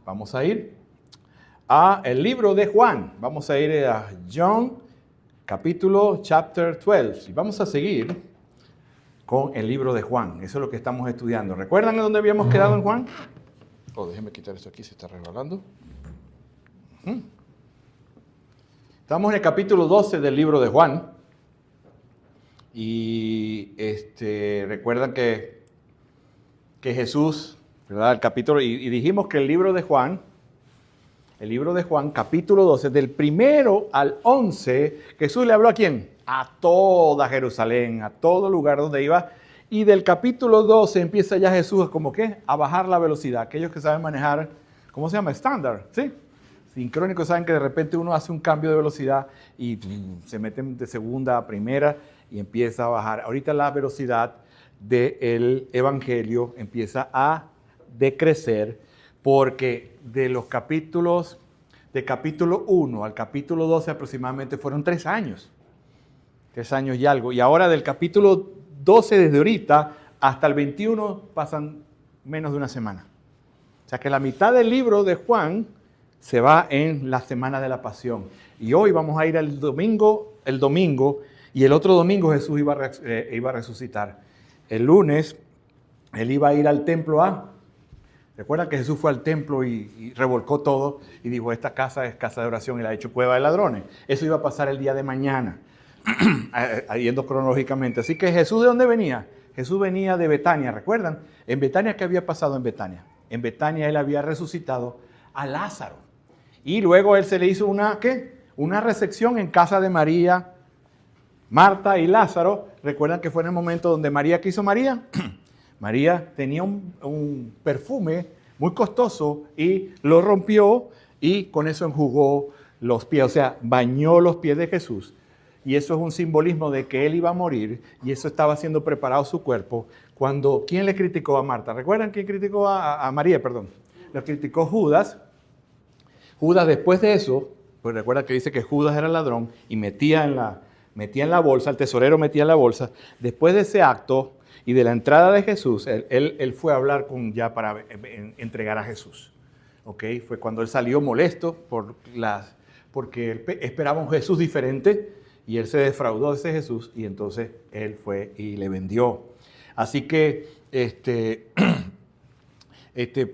Vamos a ir a el libro de Juan. Vamos a ir a John, chapter 12. Y vamos a seguir con el libro de Juan. Eso es lo que estamos estudiando. ¿Recuerdan dónde habíamos quedado en Juan? Déjenme quitar esto aquí, se está resbalando. Estamos en el capítulo 12 del libro de Juan. Y recuerdan que Jesús, ¿verdad? El capítulo, y dijimos que el libro de Juan, capítulo 12, del 1 al 11, Jesús le habló ¿a quién? A toda Jerusalén, a todo lugar donde iba. Y del capítulo 12 empieza ya Jesús como ¿qué? A bajar la velocidad. Aquellos que saben manejar, ¿cómo se llama? Estándar, ¿sí? Sincrónicos saben que de repente uno hace un cambio de velocidad y se meten de segunda a primera y empieza a bajar. Ahorita la velocidad del evangelio empieza a decrecer porque de los capítulos, de capítulo 1 al capítulo 12 aproximadamente fueron 3 años. 3 años y algo. Y ahora del capítulo 12 desde ahorita hasta el 21 pasan menos de una semana. O sea que la mitad del libro de Juan se va en la semana de la pasión. Y hoy vamos a ir el domingo, y el otro domingo Jesús iba a resucitar. El lunes él iba a ir al templo Recuerdan que Jesús fue al templo y revolcó todo y dijo, esta casa es casa de oración y la ha hecho cueva de ladrones. Eso iba a pasar el día de mañana, yendo cronológicamente. Así que Jesús, ¿de dónde venía? Jesús venía de Betania, ¿recuerdan? En Betania, ¿qué había pasado en Betania? En Betania él había resucitado a Lázaro. Y luego él se le hizo una recepción en casa de María, Marta y Lázaro. ¿Recuerdan que fue en el momento donde María, ¿qué hizo María? María tenía un perfume muy costoso y lo rompió y con eso enjugó los pies, o sea, bañó los pies de Jesús. Y eso es un simbolismo de que él iba a morir y eso estaba siendo preparado su cuerpo. ¿Quién le criticó a Marta? ¿Recuerdan quién criticó a María? Perdón. Lo criticó Judas. Judas después de eso, pues recuerda que dice que Judas era ladrón y metía en la bolsa, el tesorero metía en la bolsa. Después de ese acto y de la entrada de Jesús, él fue a hablar para entregar a Jesús. ¿Okay? Fue cuando él salió molesto porque él esperaba un Jesús diferente y él se defraudó de ese Jesús y entonces él fue y le vendió. Así que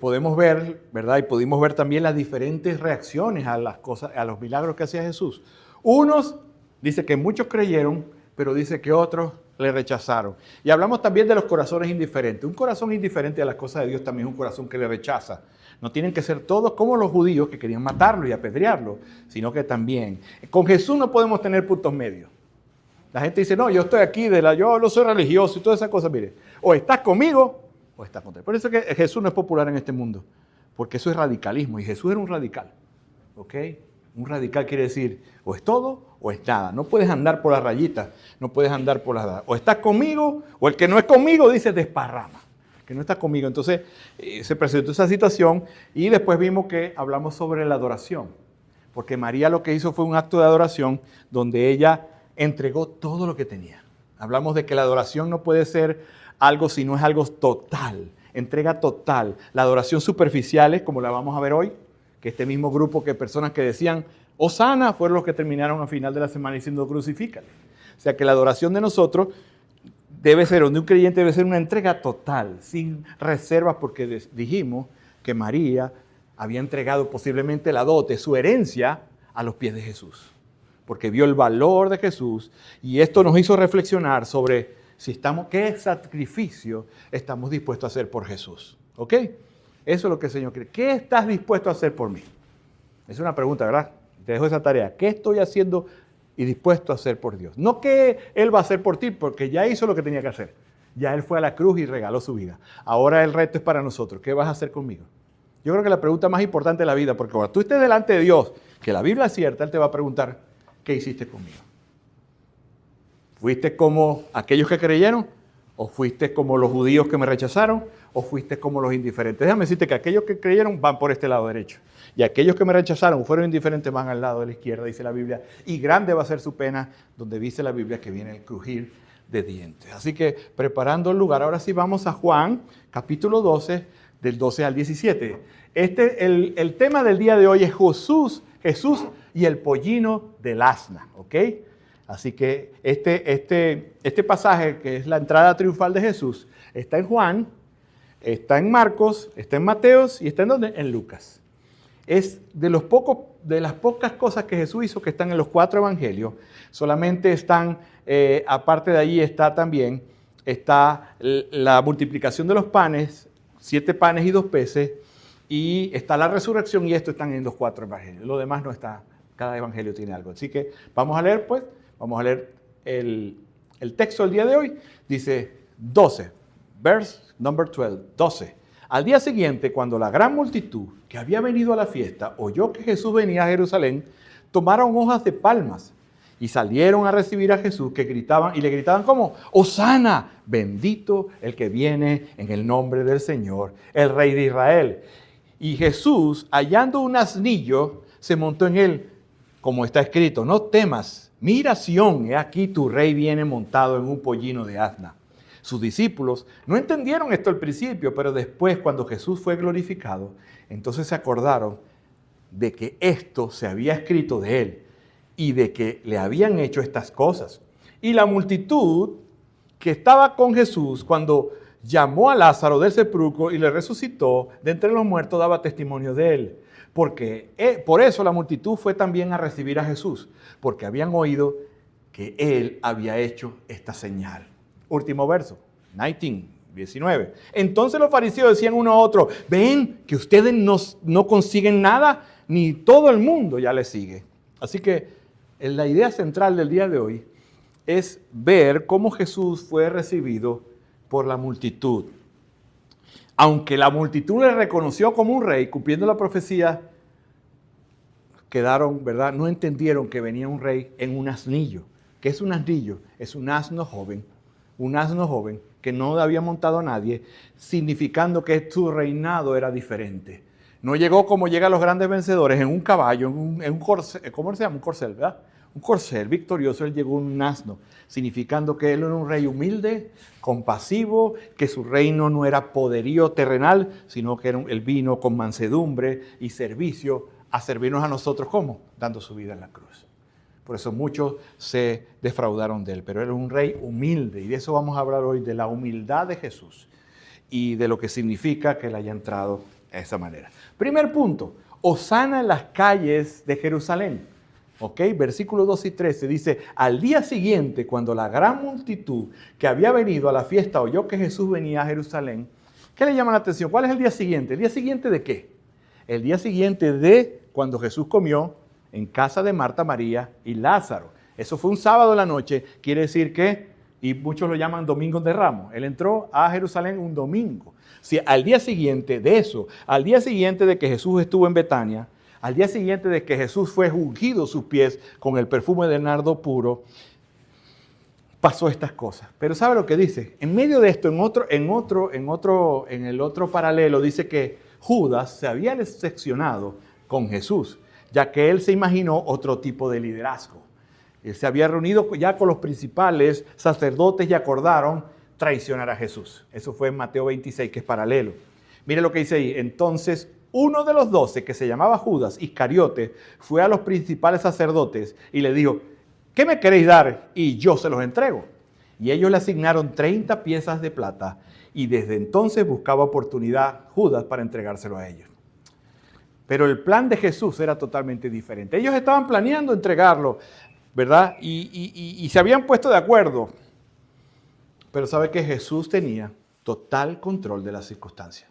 podemos ver, ¿verdad? Y pudimos ver también las diferentes reacciones a las cosas, a los milagros que hacía Jesús. Unos, dice que muchos creyeron, pero dice que otros le rechazaron. Y hablamos también de los corazones indiferentes. Un corazón indiferente a las cosas de Dios también es un corazón que le rechaza. No tienen que ser todos como los judíos que querían matarlo y apedrearlo, sino que también. Con Jesús no podemos tener puntos medios. La gente dice, no, yo estoy aquí, yo no soy religioso y todas esas cosas. Mire, o estás conmigo o estás contra él. Por eso es que Jesús no es popular en este mundo, porque eso es radicalismo y Jesús era un radical. ¿Ok? Un radical quiere decir o es todo o es nada. No puedes andar por las rayitas, no puedes andar por las... O estás conmigo o el que no es conmigo dice desparrama, que no está conmigo. Entonces se presentó esa situación y después vimos que hablamos sobre la adoración, porque María lo que hizo fue un acto de adoración donde ella entregó todo lo que tenía. Hablamos de que la adoración no puede ser algo si no es algo total, entrega total. La adoración superficial es como la vamos a ver hoy, que este mismo grupo que personas que decían Hosana fueron los que terminaron al final de la semana diciendo crucifícale. O sea que la adoración de nosotros debe ser, donde un creyente debe ser una entrega total, sin reservas, porque dijimos que María había entregado posiblemente la dote, su herencia, a los pies de Jesús, porque vio el valor de Jesús y esto nos hizo reflexionar sobre qué sacrificio estamos dispuestos a hacer por Jesús. ¿Ok? Eso es lo que el Señor quiere. ¿Qué estás dispuesto a hacer por mí? Es una pregunta, ¿verdad? Te dejo esa tarea. ¿Qué estoy haciendo y dispuesto a hacer por Dios? No que Él va a hacer por ti, porque ya hizo lo que tenía que hacer. Ya Él fue a la cruz y regaló su vida. Ahora el reto es para nosotros. ¿Qué vas a hacer conmigo? Yo creo que la pregunta más importante de la vida, porque cuando tú estés delante de Dios, que la Biblia es cierta, Él te va a preguntar, ¿qué hiciste conmigo? ¿Fuiste como aquellos que creyeron? ¿O fuiste como los judíos que me rechazaron? ¿O fuiste como los indiferentes? Déjame decirte que aquellos que creyeron van por este lado derecho. Y aquellos que me rechazaron, fueron indiferentes, van al lado de la izquierda, dice la Biblia. Y grande va a ser su pena, donde dice la Biblia que viene el crujir de dientes. Así que preparando el lugar, ahora sí vamos a Juan, capítulo 12, del 12 al 17. El tema del día de hoy es Jesús y el pollino del asna, ¿ok? Así que este pasaje, que es la entrada triunfal de Jesús, está en Juan, está en Marcos, está en Mateos y está en ¿dónde? En Lucas. Es de las pocas cosas que Jesús hizo que están en los 4 evangelios. Solamente están, aparte de allí está también, está la multiplicación de los panes, 7 panes y 2 peces, y está la resurrección, y esto están en los 4 evangelios. Lo demás no está, cada evangelio tiene algo. Así que vamos a leer el texto del día de hoy. Dice 12, verse number 12, 12. Al día siguiente, cuando la gran multitud que había venido a la fiesta oyó que Jesús venía a Jerusalén, tomaron hojas de palmas y salieron a recibir a Jesús, le gritaban ¿cómo? ¡Hosana! Bendito el que viene en el nombre del Señor, el Rey de Israel. Y Jesús, hallando un asnillo, se montó en él, como está escrito: no temas, mira Sión, he aquí tu rey viene montado en un pollino de asna. Sus discípulos no entendieron esto al principio, pero después, cuando Jesús fue glorificado, entonces se acordaron de que esto se había escrito de él y de que le habían hecho estas cosas. Y la multitud que estaba con Jesús cuando llamó a Lázaro del sepulcro y le resucitó de entre los muertos daba testimonio de él. Por eso la multitud fue también a recibir a Jesús, porque habían oído que él había hecho esta señal. Último verso, 19. Entonces los fariseos decían uno a otro: ven que ustedes no consiguen nada, ni todo el mundo ya les sigue. Así que la idea central del día de hoy es ver cómo Jesús fue recibido por la multitud. Aunque la multitud le reconoció como un rey, cumpliendo la profecía, quedaron, ¿verdad? No entendieron que venía un rey en un asnillo. ¿Qué es un asnillo? Es un asno joven que no había montado a nadie, significando que su reinado era diferente. No llegó como llegan los grandes vencedores en un caballo, en un corcel, ¿cómo se llama? Un corcel, ¿verdad? Un corcel victorioso. Él llegó en un asno, significando que él era un rey humilde, compasivo, que su reino no era poderío terrenal, sino que él vino con mansedumbre y servicio a servirnos a nosotros. ¿Cómo? Dando su vida en la cruz. Por eso muchos se defraudaron de él, pero él era un rey humilde, y de eso vamos a hablar hoy, de la humildad de Jesús y de lo que significa que él haya entrado de esa manera. Primer punto: hosana en las calles de Jerusalén. ¿Ok? Versículos 2 y 13 dice: al día siguiente, cuando la gran multitud que había venido a la fiesta oyó que Jesús venía a Jerusalén. ¿Qué le llama la atención? ¿Cuál es el día siguiente? ¿El día siguiente de qué? El día siguiente de cuando Jesús comió en casa de Marta, María y Lázaro. Eso fue un sábado en la noche, quiere decir que, y muchos lo llaman Domingo de Ramos, él entró a Jerusalén un domingo. Si al día siguiente de eso, al día siguiente de que Jesús estuvo en Betania, al día siguiente de que Jesús fue ungido sus pies con el perfume de nardo puro, pasó estas cosas. Pero ¿sabe lo que dice? En medio de esto, en el otro paralelo, dice que Judas se había decepcionado con Jesús, ya que él se imaginó otro tipo de liderazgo. Él se había reunido ya con los principales sacerdotes y acordaron traicionar a Jesús. Eso fue en Mateo 26, que es paralelo. Mire lo que dice ahí. Entonces, uno de los 12, que se llamaba Judas Iscariote, fue a los principales sacerdotes y le dijo: ¿qué me queréis dar? Y yo se los entrego. Y ellos le asignaron 30 piezas de plata, y desde entonces buscaba oportunidad Judas para entregárselo a ellos. Pero el plan de Jesús era totalmente diferente. Ellos estaban planeando entregarlo, ¿verdad? Y se habían puesto de acuerdo. Pero sabe que Jesús tenía total control de las circunstancias.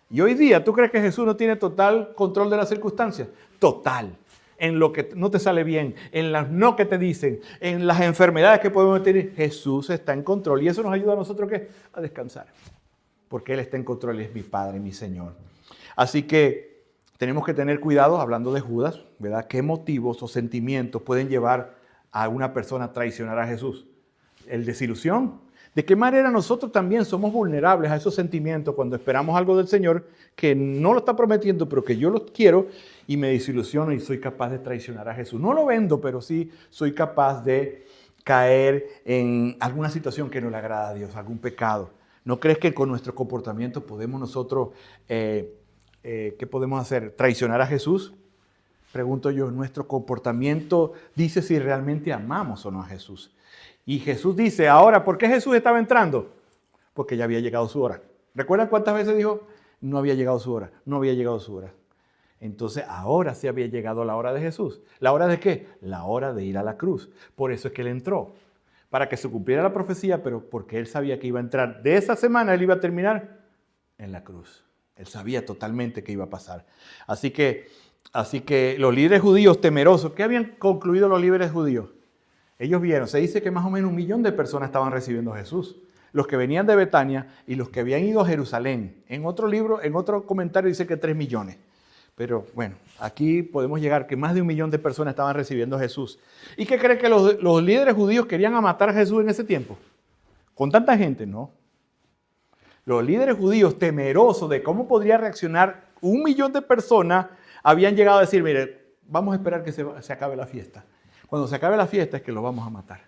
Y hoy día, ¿tú crees que Jesús no tiene total control de las circunstancias? Total. En lo que no te sale bien, en las no que te dicen, en las enfermedades que podemos tener, Jesús está en control. Y eso nos ayuda a nosotros, ¿qué? A descansar. Porque Él está en control y es mi Padre, mi Señor. Así que tenemos que tener cuidado, hablando de Judas, ¿verdad? ¿Qué motivos o sentimientos pueden llevar a una persona a traicionar a Jesús? ¿El desilusión? ¿De qué manera nosotros también somos vulnerables a esos sentimientos cuando esperamos algo del Señor que no lo está prometiendo, pero que yo lo quiero y me desilusiono y soy capaz de traicionar a Jesús? No lo vendo, pero sí soy capaz de caer en alguna situación que no le agrada a Dios, algún pecado. ¿No crees que con nuestro comportamiento podemos nosotros ¿Qué podemos hacer? ¿Traicionar a Jesús? Pregunto yo, ¿nuestro comportamiento dice si realmente amamos o no a Jesús? Y Jesús dice, ahora, ¿por qué Jesús estaba entrando? Porque ya había llegado su hora. ¿Recuerdan cuántas veces dijo? No había llegado su hora, no había llegado su hora. Entonces ahora sí había llegado la hora de Jesús. ¿La hora de qué? La hora de ir a la cruz. Por eso es que él entró. Para que se cumpliera la profecía, pero porque él sabía que iba a entrar. De esa semana él iba a terminar en la cruz. Él sabía totalmente que iba a pasar. Así que los líderes judíos temerosos, ¿qué habían concluido los líderes judíos? Ellos vieron, se dice que más o menos 1 millón de personas estaban recibiendo a Jesús. Los que venían de Betania y los que habían ido a Jerusalén. En otro libro, en otro comentario dice que 3 millones. Pero bueno, aquí podemos llegar que más de 1 millón de personas estaban recibiendo a Jesús. ¿Y qué creen que los líderes judíos querían matar a Jesús en ese tiempo? Con tanta gente, no. Los líderes judíos, temerosos de cómo podría reaccionar 1 millón de personas, habían llegado a decir, mire, vamos a esperar que se acabe la fiesta. Cuando se acabe la fiesta es que lo vamos a matar,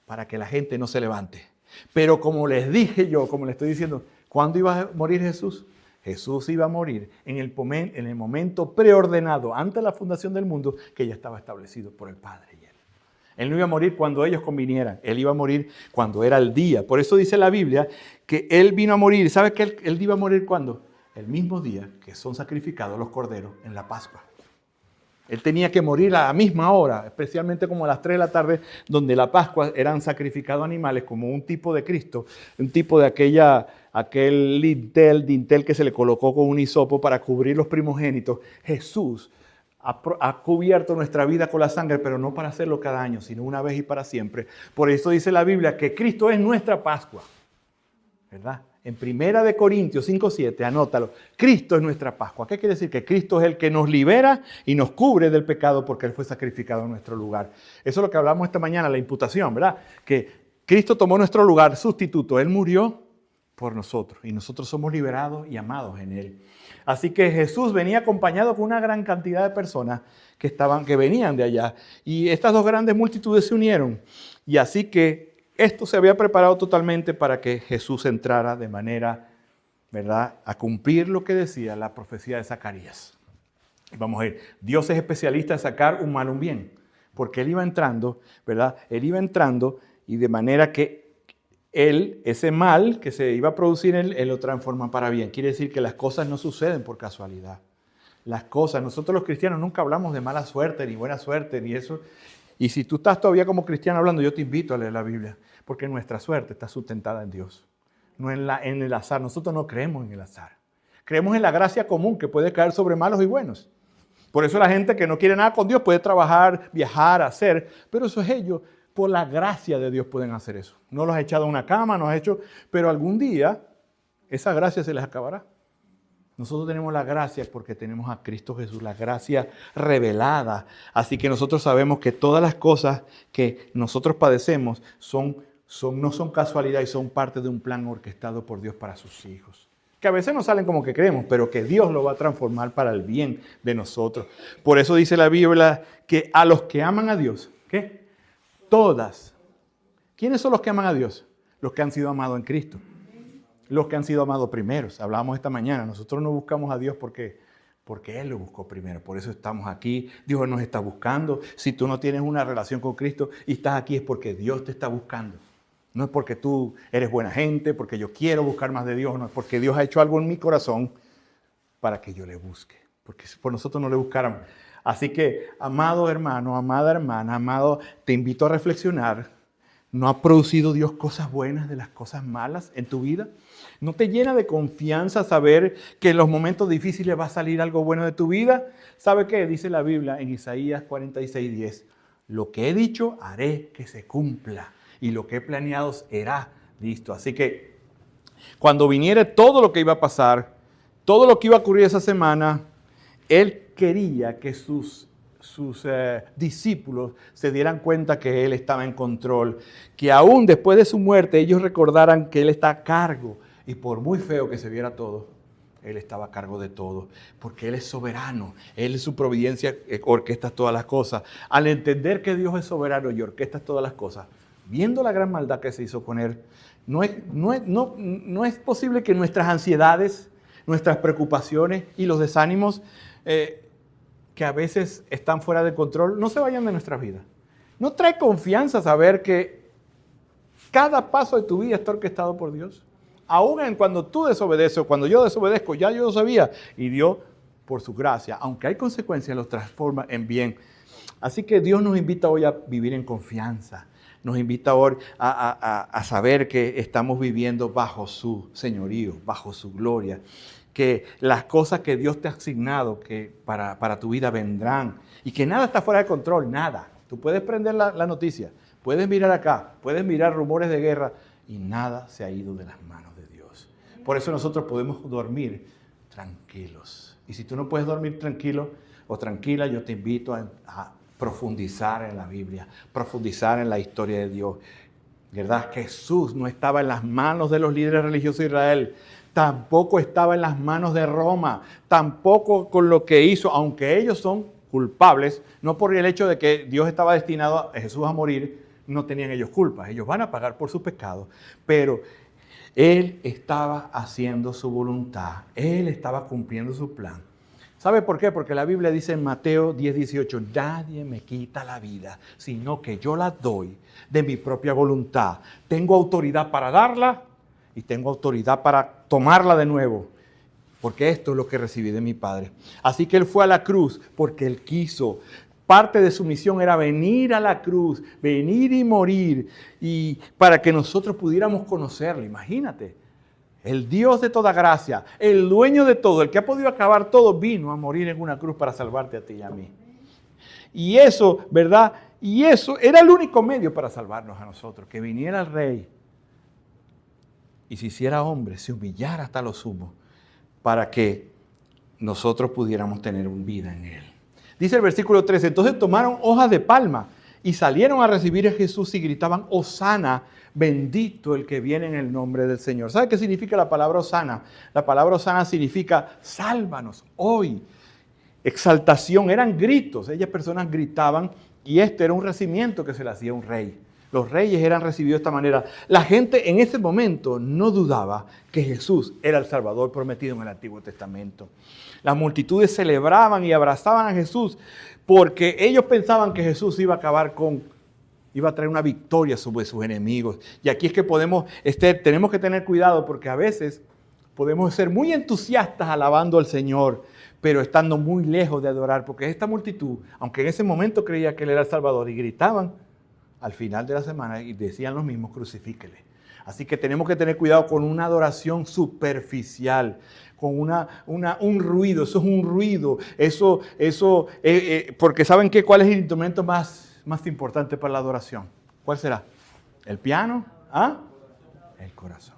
para que la gente no se levante. Pero como les dije yo, como les estoy diciendo, ¿cuándo iba a morir Jesús? Jesús iba a morir en el momento preordenado, antes de la fundación del mundo, que ya estaba establecido por el Padre y Él. Él no iba a morir cuando ellos convinieran, Él iba a morir cuando era el día. Por eso dice la Biblia que Él vino a morir. ¿Sabe que Él iba a morir cuándo? El mismo día que son sacrificados los corderos en la Pascua. Él tenía que morir a la misma hora, especialmente como a las 3 de la tarde, donde la Pascua eran sacrificados animales como un tipo de Cristo, un tipo de aquel dintel que se le colocó con un hisopo para cubrir los primogénitos. Jesús ha cubierto nuestra vida con la sangre, pero no para hacerlo cada año, sino una vez y para siempre. Por eso dice la Biblia que Cristo es nuestra Pascua, ¿verdad? En 1 Corintios 5:7, anótalo, Cristo es nuestra Pascua. ¿Qué quiere decir? Que Cristo es el que nos libera y nos cubre del pecado porque Él fue sacrificado en nuestro lugar. Eso es lo que hablamos esta mañana, la imputación, ¿verdad? Que Cristo tomó nuestro lugar sustituto. Él murió por nosotros y nosotros somos liberados y amados en Él. Así que Jesús venía acompañado con una gran cantidad de personas que venían de allá. Y estas dos grandes multitudes se unieron. Y así que esto se había preparado totalmente para que Jesús entrara de manera, ¿verdad?, a cumplir lo que decía la profecía de Zacarías. Vamos a ver, Dios es especialista en sacar un mal un bien, porque Él iba entrando, ¿verdad? Él iba entrando y de manera que Él, ese mal que se iba a producir, Él lo transforma para bien. Quiere decir que las cosas no suceden por casualidad. Las cosas, nosotros los cristianos nunca hablamos de mala suerte, ni buena suerte, ni eso. Y si tú estás todavía como cristiano hablando, yo te invito a leer la Biblia, porque nuestra suerte está sustentada en Dios, no en el azar. Nosotros no creemos en el azar. Creemos en la gracia común que puede caer sobre malos y buenos. Por eso la gente que no quiere nada con Dios puede trabajar, viajar, hacer, pero eso es ellos. Por la gracia de Dios pueden hacer eso. No los ha echado a una cama, no los ha hecho, pero algún día esa gracia se les acabará. Nosotros tenemos la gracia porque tenemos a Cristo Jesús, la gracia revelada. Así que nosotros sabemos que todas las cosas que nosotros padecemos no son casualidad y son parte de un plan orquestado por Dios para sus hijos. Que a veces no salen como que creemos, pero que Dios lo va a transformar para el bien de nosotros. Por eso dice la Biblia que a los que aman a Dios, ¿qué? Todas. ¿Quiénes son los que aman a Dios? Los que han sido amados en Cristo. Los que han sido amados primeros. Hablábamos esta mañana. Nosotros no buscamos a Dios porque Él lo buscó primero. Por eso estamos aquí. Dios nos está buscando. Si tú no tienes una relación con Cristo y estás aquí es porque Dios te está buscando. No es porque tú eres buena gente, porque yo quiero buscar más de Dios. No es porque Dios ha hecho algo en mi corazón para que yo le busque. Porque si por nosotros no le buscáramos. Así que, amado hermano, amada hermana, amado, te invito a reflexionar. ¿No ha producido Dios cosas buenas de las cosas malas en tu vida? ¿No te llena de confianza saber que en los momentos difíciles va a salir algo bueno de tu vida? ¿Sabe qué? Dice la Biblia en Isaías 46:10. Lo que he dicho haré que se cumpla y lo que he planeado será listo. Así que cuando viniere todo lo que iba a pasar, todo lo que iba a ocurrir esa semana, Él quería que sus discípulos se dieran cuenta que Él estaba en control, que aún después de su muerte ellos recordaran que Él está a cargo y por muy feo que se viera todo, Él estaba a cargo de todo, porque Él es soberano, Él es su providencia, orquesta todas las cosas. Al entender que Dios es soberano y orquesta todas las cosas, viendo la gran maldad que se hizo con Él, no es posible que nuestras ansiedades, nuestras preocupaciones y los desánimos que a veces están fuera de control no se vayan de nuestra vida. ¿No trae confianza saber que cada paso de tu vida está orquestado por Dios? Aún en cuando tú desobedeces o cuando yo desobedezco, ya yo lo sabía. Y Dios, por su gracia, aunque hay consecuencias, los transforma en bien. Así que Dios nos invita hoy a vivir en confianza. Nos invita hoy a saber que estamos viviendo bajo su señorío, bajo su gloria. Que las cosas que Dios te ha asignado que para tu vida vendrán. Y que nada está fuera de control, nada. Tú puedes prender la noticia, puedes mirar acá, puedes mirar rumores de guerra y nada se ha ido de las manos de Dios. Por eso nosotros podemos dormir tranquilos. Y si tú no puedes dormir tranquilo o tranquila, yo te invito a profundizar en la Biblia, profundizar en la historia de Dios. ¿Verdad? Jesús no estaba en las manos de los líderes religiosos de Israel, tampoco estaba en las manos de Roma, tampoco con lo que hizo, aunque ellos son culpables, no por el hecho de que Dios estaba destinado a Jesús a morir, no tenían ellos culpas, ellos van a pagar por sus pecados, pero Él estaba haciendo su voluntad, Él estaba cumpliendo su plan. ¿Sabe por qué? Porque la Biblia dice en Mateo 10:18, nadie me quita la vida, sino que yo la doy de mi propia voluntad. Tengo autoridad para darla y tengo autoridad para tomarla de nuevo, porque esto es lo que recibí de mi Padre. Así que Él fue a la cruz porque Él quiso. Parte de su misión era venir a la cruz, venir y morir, y para que nosotros pudiéramos conocerlo. Imagínate, el Dios de toda gracia, el dueño de todo, el que ha podido acabar todo, vino a morir en una cruz para salvarte a ti y a mí. Y eso, ¿verdad? Y eso era el único medio para salvarnos a nosotros, que viniera el Rey y se hiciera hombre, se humillara hasta lo sumo, para que nosotros pudiéramos tener vida en Él. Dice el versículo 13, entonces tomaron hojas de palma y salieron a recibir a Jesús y gritaban, Hosana, bendito el que viene en el nombre del Señor. ¿Sabe qué significa la palabra Hosana? La palabra Hosana significa, sálvanos hoy. Exaltación, eran gritos, ellas personas gritaban y este era un recibimiento que se le hacía a un rey. Los reyes eran recibidos de esta manera. La gente en ese momento no dudaba que Jesús era el Salvador prometido en el Antiguo Testamento. Las multitudes celebraban y abrazaban a Jesús porque ellos pensaban que Jesús iba a traer una victoria sobre sus enemigos. Y aquí es que tenemos que tener cuidado porque a veces podemos ser muy entusiastas alabando al Señor, pero estando muy lejos de adorar, porque esta multitud, aunque en ese momento creía que Él era el Salvador y gritaban, al final de la semana y decían los mismos, crucifíquele. Así que tenemos que tener cuidado con una adoración superficial, con un ruido, eso es un ruido, porque ¿saben qué? ¿Cuál es el instrumento más importante para la adoración? ¿Cuál será? ¿El piano? ¿Ah? El corazón.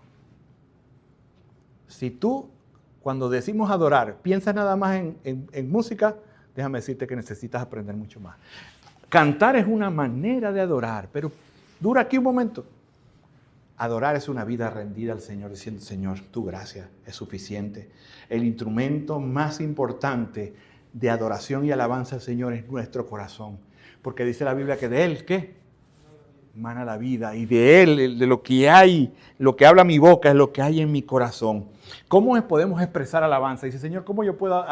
Si tú, cuando decimos adorar, piensas nada más en música, déjame decirte que necesitas aprender mucho más. Cantar es una manera de adorar, pero dura aquí un momento. Adorar es una vida rendida al Señor, diciendo, Señor, tu gracia es suficiente. El instrumento más importante de adoración y alabanza al Señor es nuestro corazón. Porque dice la Biblia que de Él, ¿qué? Mana la vida. Y de Él, de lo que hay, lo que habla mi boca es lo que hay en mi corazón. ¿Cómo podemos expresar alabanza? Dice, Señor, ¿cómo yo puedo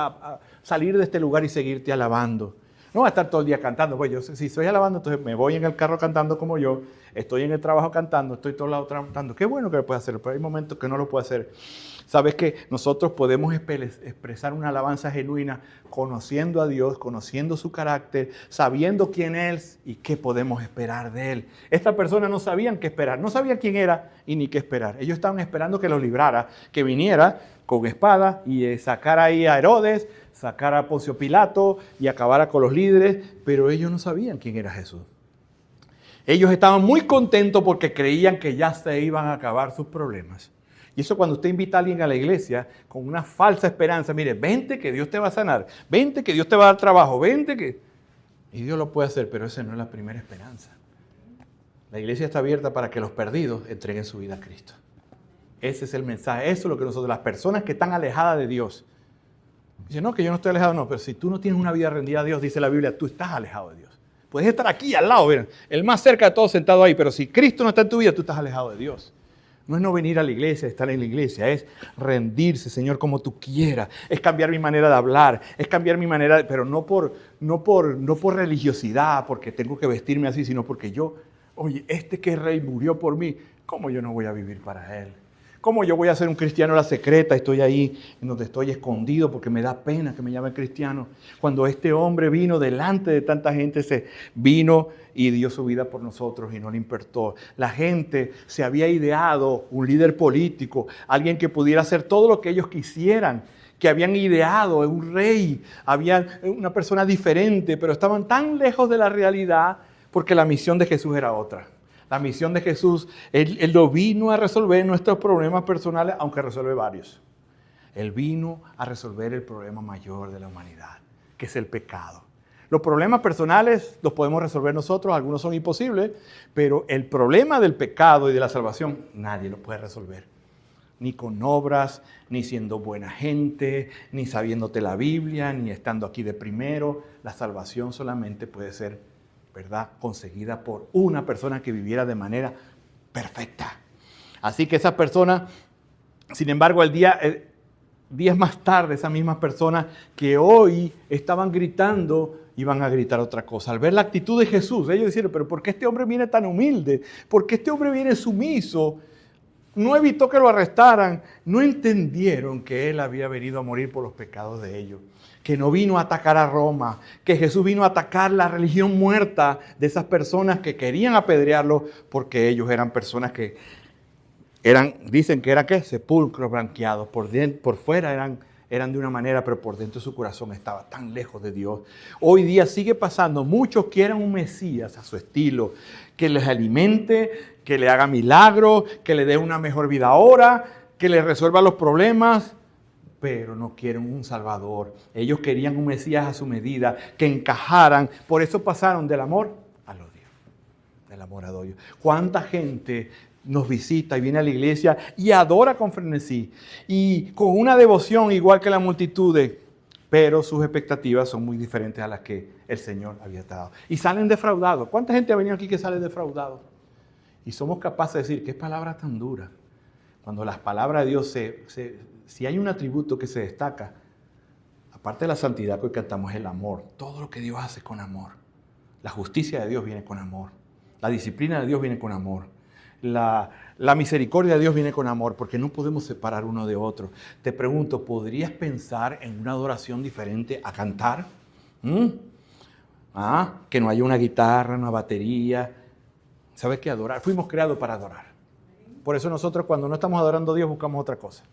salir de este lugar y seguirte alabando? No va a estar todo el día cantando. Pues yo, si estoy alabando, entonces me voy en el carro cantando como yo, estoy en el trabajo cantando, estoy todo lado cantando. Qué bueno que lo pueda hacer, pero hay momentos que no lo puedo hacer. Sabes que nosotros podemos expresar una alabanza genuina conociendo a Dios, conociendo su carácter, sabiendo quién es y qué podemos esperar de Él. Estas personas no sabían qué esperar, no sabían quién era y ni qué esperar. Ellos estaban esperando que los librara, que viniera con espada y sacara ahí a Herodes, sacara a Poncio Pilato y acabara con los líderes, pero ellos no sabían quién era Jesús. Ellos estaban muy contentos porque creían que ya se iban a acabar sus problemas. Y eso cuando usted invita a alguien a la iglesia con una falsa esperanza, mire, vente que Dios te va a sanar, vente que Dios te va a dar trabajo, vente que... Y Dios lo puede hacer, pero esa no es la primera esperanza. La iglesia está abierta para que los perdidos entreguen su vida a Cristo. Ese es el mensaje, eso es lo que nosotros, las personas que están alejadas de Dios, dicen, no, que yo no estoy alejado, no, pero si tú no tienes una vida rendida a Dios, dice la Biblia, tú estás alejado de Dios. Puedes estar aquí al lado, el más cerca de todos sentado ahí, pero si Cristo no está en tu vida, tú estás alejado de Dios. No es no venir a la iglesia, estar en la iglesia, es rendirse, Señor, como tú quieras. Es cambiar mi manera de hablar, es cambiar mi manera, pero no por religiosidad, porque tengo que vestirme así, sino porque oye, este que es rey murió por mí, ¿cómo yo no voy a vivir para él? ¿Cómo yo voy a ser un cristiano a la secreta? Estoy ahí en donde estoy escondido porque me da pena que me llamen cristiano. Cuando este hombre vino delante de tanta gente, se vino y dio su vida por nosotros y no le importó. La gente se había ideado un líder político, alguien que pudiera hacer todo lo que ellos quisieran, que habían ideado un rey, había una persona diferente, pero estaban tan lejos de la realidad porque la misión de Jesús era otra. La misión de Jesús, Él no vino a resolver nuestros problemas personales, aunque resuelve varios. Él vino a resolver el problema mayor de la humanidad, que es el pecado. Los problemas personales los podemos resolver nosotros, algunos son imposibles, pero el problema del pecado y de la salvación, nadie lo puede resolver. Ni con obras, ni siendo buena gente, ni sabiéndote la Biblia, ni estando aquí de primero. La salvación solamente puede ser, ¿verdad?, conseguida por una persona que viviera de manera perfecta. Así que esa persona, sin embargo, días más tarde, esas mismas personas que hoy estaban gritando, iban a gritar otra cosa. Al ver la actitud de Jesús, ellos decían, pero ¿por qué este hombre viene tan humilde? ¿Por qué este hombre viene sumiso? No evitó que lo arrestaran. No entendieron que Él había venido a morir por los pecados de ellos. Que no vino a atacar a Roma, que Jesús vino a atacar la religión muerta de esas personas que querían apedrearlo porque ellos eran personas que dicen que eran ¿qué? Sepulcros blanqueados. Por fuera eran de una manera, pero por dentro su corazón estaba tan lejos de Dios. Hoy día sigue pasando, muchos quieren un Mesías a su estilo, que les alimente, que le haga milagros, que le dé una mejor vida ahora, que le resuelva los problemas, pero no quieren un Salvador. Ellos querían un Mesías a su medida, que encajaran. Por eso pasaron del amor al odio. Del amor al odio. ¿Cuánta gente nos visita y viene a la iglesia y adora con frenesí y con una devoción igual que la multitud, pero sus expectativas son muy diferentes a las que el Señor había dado? Y salen defraudados. ¿Cuánta gente ha venido aquí que sale defraudado? Y somos capaces de decir, qué palabra tan dura. Cuando las palabras de Dios si hay un atributo que se destaca, aparte de la santidad que hoy cantamos, es el amor. Todo lo que Dios hace con amor. La justicia de Dios viene con amor. La disciplina de Dios viene con amor. La misericordia de Dios viene con amor, porque no podemos separar uno de otro. Te pregunto, ¿podrías pensar en una adoración diferente a cantar? Que no haya una guitarra, una batería. ¿Sabes qué? Adorar. Fuimos creados para adorar. Por eso nosotros cuando no estamos adorando a Dios buscamos otra cosa.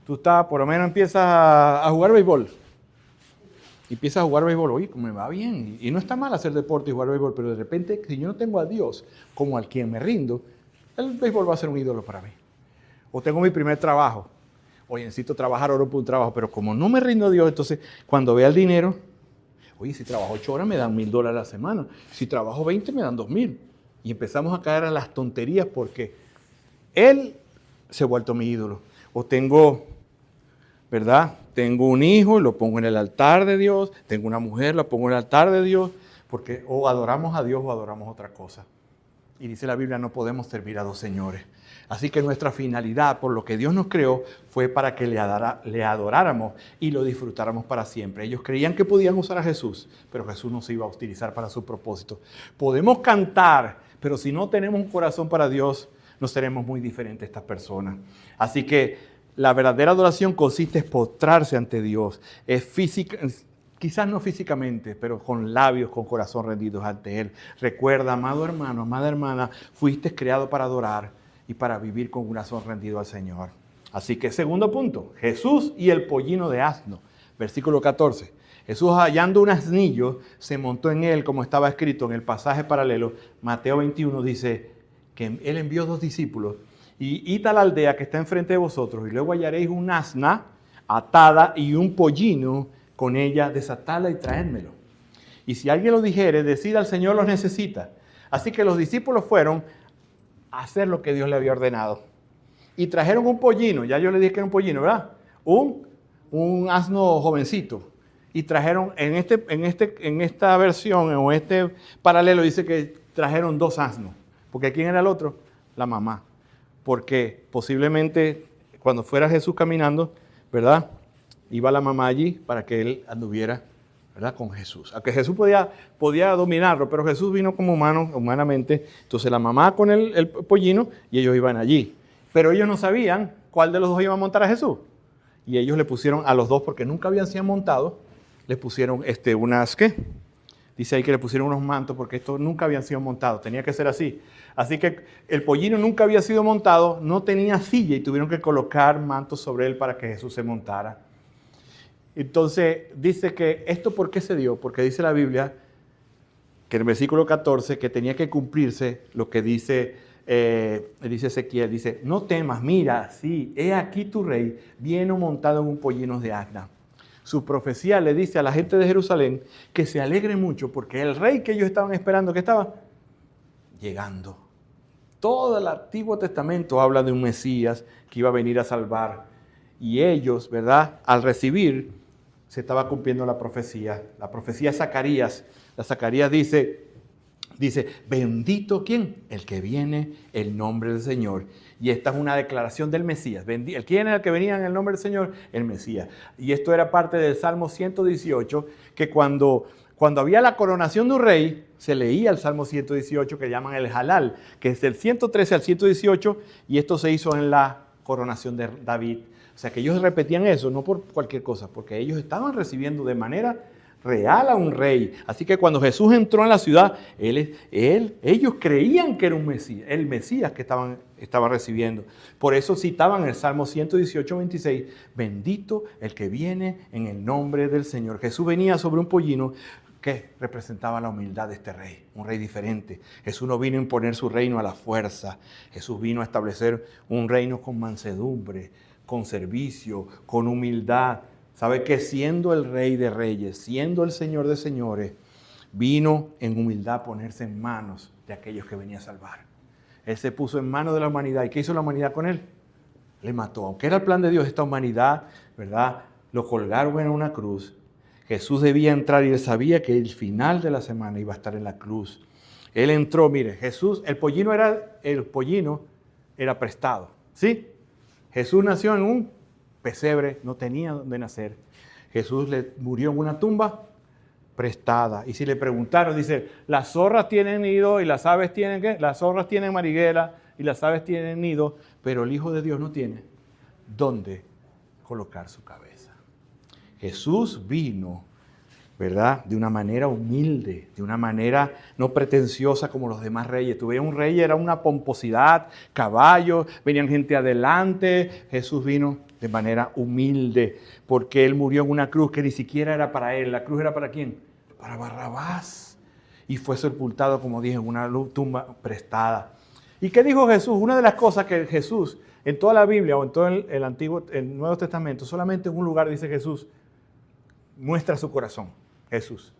Tú por lo menos empiezas a jugar béisbol. Y empiezas a jugar béisbol, oye, me va bien. Y no está mal hacer deporte y jugar béisbol, pero de repente, si yo no tengo a Dios como al quien me rindo, el béisbol va a ser un ídolo para mí. O tengo mi primer trabajo. Oye, necesito trabajar, oro por un trabajo, pero como no me rindo a Dios, entonces cuando vea el dinero, oye, si trabajo 8 horas me dan $1,000 a la semana. Si trabajo 20 me dan 2,000. Y empezamos a caer a las tonterías porque Él se ha vuelto mi ídolo. O tengo, ¿verdad? Tengo un hijo, lo pongo en el altar de Dios. Tengo una mujer, la pongo en el altar de Dios. Porque o adoramos a Dios o adoramos otra cosa. Y dice la Biblia, no podemos servir a dos señores. Así que nuestra finalidad, por lo que Dios nos creó, fue para que le adoráramos y lo disfrutáramos para siempre. Ellos creían que podían usar a Jesús, pero Jesús no se iba a utilizar para su propósito. Podemos cantar, pero si no tenemos un corazón para Dios, nos seremos muy diferentes a estas personas. Así que la verdadera adoración consiste en postrarse ante Dios. Es física, quizás no físicamente, pero con labios, con corazón rendidos ante Él. Recuerda, amado hermano, amada hermana, fuiste creado para adorar y para vivir con corazón rendido al Señor. Así que segundo punto, Jesús y el pollino de asno. Versículo 14. Jesús, hallando un asnillo, se montó en él, como estaba escrito en el pasaje paralelo. Mateo 21 dice que Él envió 2 discípulos. Y id a la aldea que está enfrente de vosotros, y luego hallaréis un asna atada y un pollino con ella, desatadla y traédmelo. Y si alguien lo dijere, decid al Señor los necesita. Así que los discípulos fueron a hacer lo que Dios le había ordenado. Y trajeron un pollino, ya yo le dije que era un pollino, ¿verdad? Un asno jovencito. Y trajeron, en esta versión, o este paralelo, dice que trajeron 2 asnos. Porque ¿quién era el otro? La mamá. porque posiblemente cuando fuera Jesús caminando, ¿verdad? Iba la mamá allí para que él anduviera, ¿verdad? Con Jesús. Aunque Jesús podía dominarlo, pero Jesús vino como humano, humanamente. Entonces la mamá con el pollino y ellos iban allí. Pero ellos no sabían cuál de los dos iba a montar a Jesús. Y ellos le pusieron a los dos, porque nunca habían sido montados, les pusieron unas, ¿qué? Dice ahí que le pusieron unos mantos porque estos nunca habían sido montados. Tenía que ser así. Así que el pollino nunca había sido montado, no tenía silla y tuvieron que colocar mantos sobre él para que Jesús se montara. Entonces dice que esto ¿por qué se dio? Porque dice la Biblia que en el versículo 14 que tenía que cumplirse lo que dice Ezequiel. Dice, no temas, mira, sí, he aquí tu rey, viene montado en un pollino de asna. Su profecía le dice a la gente de Jerusalén que se alegre mucho porque el rey que ellos estaban esperando, que estaba llegando. Todo el Antiguo Testamento habla de un Mesías que iba a venir a salvar. Y ellos, ¿verdad? Al recibir, se estaba cumpliendo la profecía. La profecía de Zacarías. La Zacarías dice, bendito ¿quién? El que viene el nombre del Señor. Y esta es una declaración del Mesías. ¿Quién era el que venía en el nombre del Señor? El Mesías. Y esto era parte del Salmo 118, que cuando había la coronación de un rey, se leía el Salmo 118, que llaman el Halal, que es del 113 al 118, y esto se hizo en la coronación de David. O sea que ellos repetían eso, no por cualquier cosa, porque ellos estaban recibiendo de manera real a un rey. Así que cuando Jesús entró en la ciudad, ellos creían que era un Mesías, el Mesías que estaban recibiendo. Por eso citaban el Salmo 118, 26, bendito el que viene en el nombre del Señor. Jesús venía sobre un pollino que representaba la humildad de este rey, un rey diferente. Jesús no vino a imponer su reino a la fuerza. Jesús vino a establecer un reino con mansedumbre, con servicio, con humildad. ¿Sabe que siendo el Rey de Reyes, siendo el Señor de Señores, vino en humildad a ponerse en manos de aquellos que venía a salvar? Él se puso en manos de la humanidad. ¿Y qué hizo la humanidad con él? Le mató. Aunque era el plan de Dios, esta humanidad, ¿verdad? Lo colgaron en una cruz. Jesús debía entrar y él sabía que el final de la semana iba a estar en la cruz. Él entró, mire, Jesús, el pollino era prestado, ¿sí? Jesús nació en un pesebre, no tenía donde nacer. Jesús murió en una tumba prestada. Y si le preguntaron, dice, las zorras tienen nido y las aves tienen ¿qué? Las zorras tienen madriguera y las aves tienen nido, pero el Hijo de Dios no tiene dónde colocar su cabeza. Jesús vino, ¿verdad? De una manera humilde, de una manera no pretenciosa como los demás reyes. Tú veías un rey, era una pomposidad, caballos, venían gente adelante. Jesús vino de manera humilde, porque Él murió en una cruz que ni siquiera era para Él. ¿La cruz era para quién? Para Barrabás. Y fue sepultado, como dije, en una tumba prestada. ¿Y qué dijo Jesús? Una de las cosas que Jesús, en toda la Biblia o en todo el Nuevo Testamento, solamente en un lugar dice Jesús, muestra su corazón, Jesús.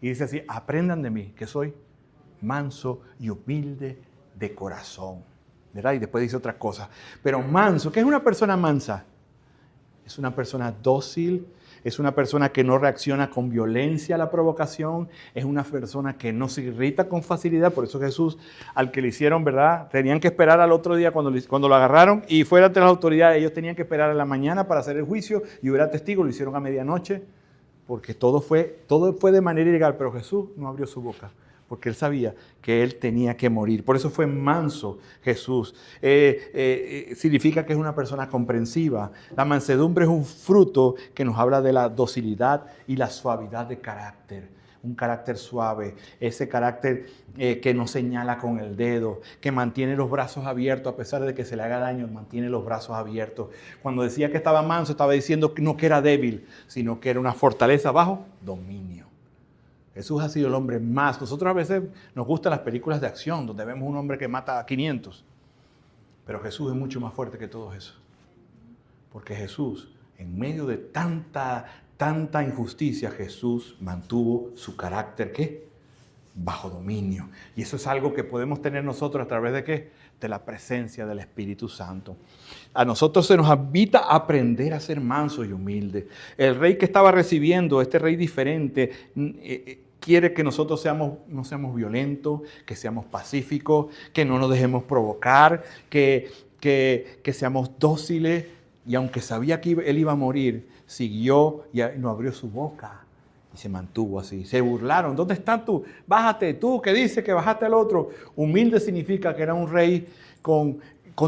Y dice así, aprendan de mí, que soy manso y humilde de corazón. ¿Verdad? Y después dice otras cosas. Pero manso, ¿qué es una persona mansa? Es una persona dócil, es una persona que no reacciona con violencia a la provocación, es una persona que no se irrita con facilidad. Por eso Jesús, al que le hicieron, ¿verdad? Tenían que esperar al otro día cuando lo agarraron y fuera ante las autoridades. Ellos tenían que esperar a la mañana para hacer el juicio y hubiera testigo, lo hicieron a medianoche, porque todo fue de manera ilegal. Pero Jesús no abrió su boca, porque Él sabía que Él tenía que morir. Por eso fue manso Jesús. Significa que es una persona comprensiva. La mansedumbre es un fruto que nos habla de la docilidad y la suavidad de carácter. Un carácter suave, ese carácter que no señala con el dedo, que mantiene los brazos abiertos a pesar de que se le haga daño, mantiene los brazos abiertos. Cuando decía que estaba manso, estaba diciendo que no que era débil, sino que era una fortaleza bajo dominio. Jesús ha sido el hombre más. Nosotros a veces nos gustan las películas de acción, donde vemos un hombre que mata a 500. Pero Jesús es mucho más fuerte que todo eso. Porque Jesús, en medio de tanta injusticia, Jesús mantuvo su carácter, ¿qué? Bajo dominio. Y eso es algo que podemos tener nosotros a través de ¿qué? De la presencia del Espíritu Santo. A nosotros se nos invita a aprender a ser mansos y humildes. El rey que estaba recibiendo, este rey diferente, quiere que nosotros no seamos violentos, que seamos pacíficos, que no nos dejemos provocar, que que seamos dóciles, y aunque sabía que él iba a morir, siguió y no abrió su boca y se mantuvo así. Se burlaron. ¿Dónde estás tú? Bájate tú, que dice que bajaste al otro. Humilde significa que era un rey con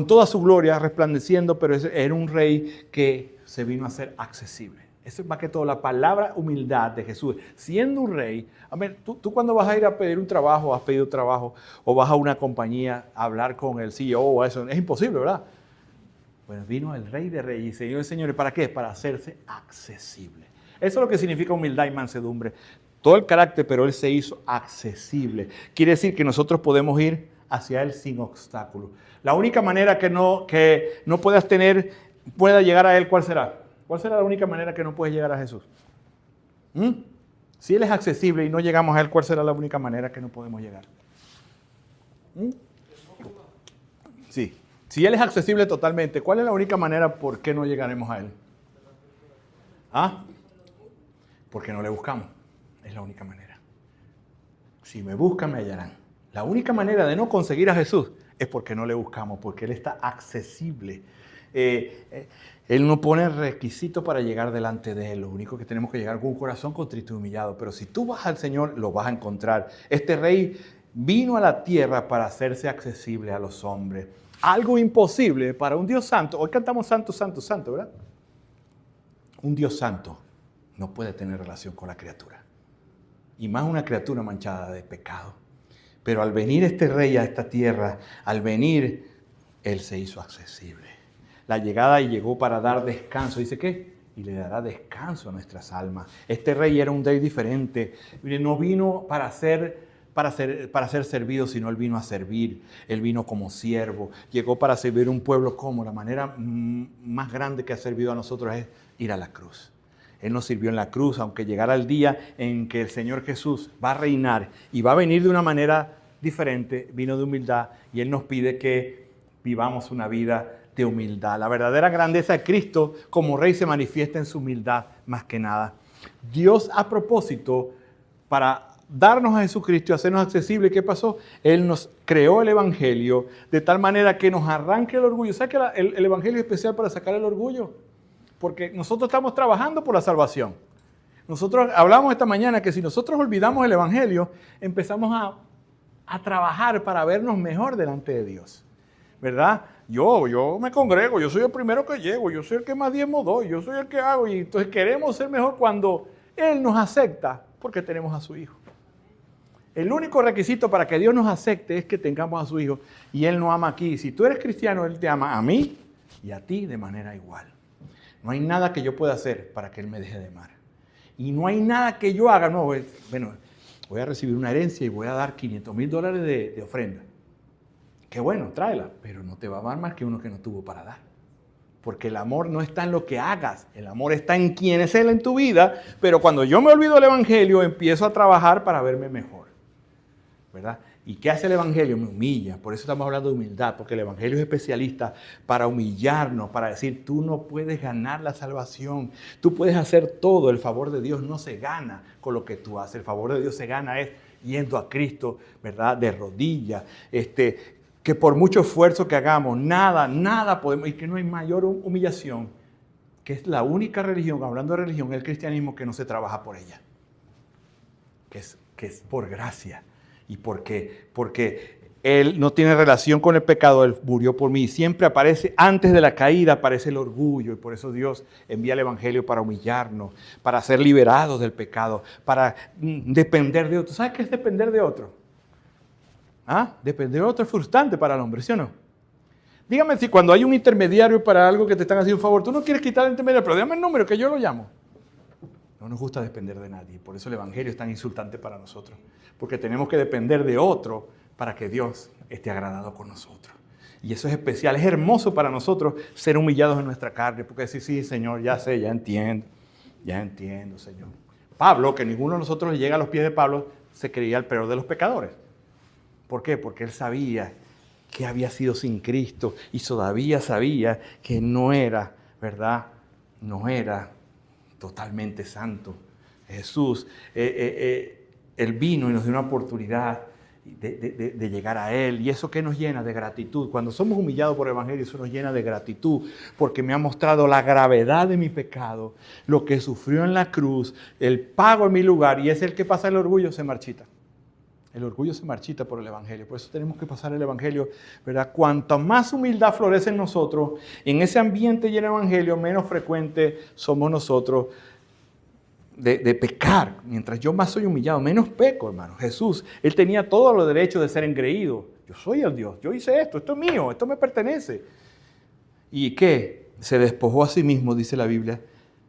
toda su gloria resplandeciendo, pero era un rey que se vino a ser accesible. Eso es más que todo la palabra humildad de Jesús. Siendo un rey, a ver, tú cuando vas a ir a pedir un trabajo, has pedido trabajo, o vas a una compañía a hablar con el CEO o eso, es imposible, ¿verdad? Bueno, vino el Rey de Reyes y Señor de Señores. ¿Para qué? Para hacerse accesible. Eso es lo que significa humildad y mansedumbre. Todo el carácter, pero Él se hizo accesible. Quiere decir que nosotros podemos ir hacia Él sin obstáculos. La única manera que no pueda llegar a Él, ¿cuál será? ¿Cuál será la única manera que no puedes llegar a Jesús? Si Él es accesible y no llegamos a Él, ¿cuál será la única manera que no podemos llegar? Sí. Si Él es accesible totalmente, ¿cuál es la única manera por qué no llegaremos a Él? Porque no le buscamos. Es la única manera. Si me buscan, me hallarán. La única manera de no conseguir a Jesús es porque no le buscamos, porque Él está accesible. Él no pone requisitos para llegar delante de Él. Lo único que tenemos que llegar con un corazón contrito y humillado. Pero si tú vas al Señor, lo vas a encontrar. Este Rey vino a la tierra para hacerse accesible a los hombres. Algo imposible para un Dios santo. Hoy cantamos santo, santo, santo, ¿verdad? Un Dios santo no puede tener relación con la criatura. Y más una criatura manchada de pecado. Pero al venir este Rey a esta tierra, al venir, Él se hizo accesible. La llegada y llegó para dar descanso. ¿Dice qué? Y le dará descanso a nuestras almas. Este Rey era un Rey diferente. No vino para ser servido, sino Él vino a servir. Él vino como siervo. Llegó para servir un pueblo como la manera más grande que ha servido a nosotros es ir a la cruz. Él nos sirvió en la cruz, aunque llegara el día en que el Señor Jesús va a reinar y va a venir de una manera diferente, vino de humildad, y Él nos pide que vivamos una vida de humildad. La verdadera grandeza de Cristo como Rey se manifiesta en su humildad más que nada. Dios, a propósito, para darnos a Jesucristo y hacernos accesible, ¿qué pasó? Él nos creó el Evangelio de tal manera que nos arranque el orgullo. ¿Sabes que el Evangelio es especial para sacar el orgullo? Porque nosotros estamos trabajando por la salvación. Nosotros hablamos esta mañana que si nosotros olvidamos el Evangelio, empezamos a trabajar para vernos mejor delante de Dios. ¿Verdad? Yo me congrego, yo soy el primero que llego, yo soy el que más diezmo doy, yo soy el que hago. Y entonces queremos ser mejor cuando Él nos acepta porque tenemos a su Hijo. El único requisito para que Dios nos acepte es que tengamos a su Hijo. Y Él nos ama aquí. Si tú eres cristiano, Él te ama a mí y a ti de manera igual. No hay nada que yo pueda hacer para que Él me deje de amar. Y no hay nada que yo haga. No, bueno, voy a recibir una herencia y voy a dar $500,000 de ofrenda. Qué bueno, tráela. Pero no te va a amar más que uno que no tuvo para dar. Porque el amor no está en lo que hagas. El amor está en quién es Él en tu vida. Pero cuando yo me olvido del Evangelio, empiezo a trabajar para verme mejor. ¿Verdad? ¿Y qué hace el Evangelio? Me humilla. Por eso estamos hablando de humildad, porque el Evangelio es especialista para humillarnos, para decir, tú no puedes ganar la salvación, tú puedes hacer todo. El favor de Dios no se gana con lo que tú haces. El favor de Dios se gana es yendo a Cristo, ¿verdad? De rodillas. Que por mucho esfuerzo que hagamos, nada podemos, y que no hay mayor humillación, que es la única religión, hablando de religión, el cristianismo, que no se trabaja por ella, que es por gracia. Y porque Él no tiene relación con el pecado, Él murió por mí. Siempre aparece, antes de la caída, aparece el orgullo. Y por eso Dios envía el Evangelio para humillarnos, para ser liberados del pecado, para depender de otro. ¿Sabes qué es depender de otro? Depender de otro es frustrante para el hombre, ¿sí o no? Dígame si cuando hay un intermediario para algo que te están haciendo un favor, tú no quieres quitar el intermediario, pero dame el número que yo lo llamo. No nos gusta depender de nadie. Por eso el Evangelio es tan insultante para nosotros. Porque tenemos que depender de otro para que Dios esté agradado con nosotros. Y eso es especial. Es hermoso para nosotros ser humillados en nuestra carne. Porque decir, sí, Señor, ya sé, ya entiendo, Señor. Pablo, que ninguno de nosotros le llega a los pies de Pablo, se creía el peor de los pecadores. ¿Por qué? Porque él sabía que había sido sin Cristo y todavía sabía que no era, ¿verdad? No era totalmente santo. Jesús, Él vino y nos dio una oportunidad de llegar a Él. Y eso que nos llena de gratitud. Cuando somos humillados por el Evangelio, eso nos llena de gratitud, porque me ha mostrado la gravedad de mi pecado, lo que sufrió en la cruz, el pago en mi lugar, y es el que pasa el orgullo, se marchita. El orgullo se marchita por el Evangelio. Por eso tenemos que pasar el Evangelio, ¿verdad? Cuanto más humildad florece en nosotros, en ese ambiente lleno de Evangelio, menos frecuente somos nosotros de pecar. Mientras yo más soy humillado, menos peco, hermano. Jesús, Él tenía todos los derechos de ser engreído. Yo soy el Dios, yo hice esto es mío, esto me pertenece. ¿Y qué? Se despojó a sí mismo, dice la Biblia,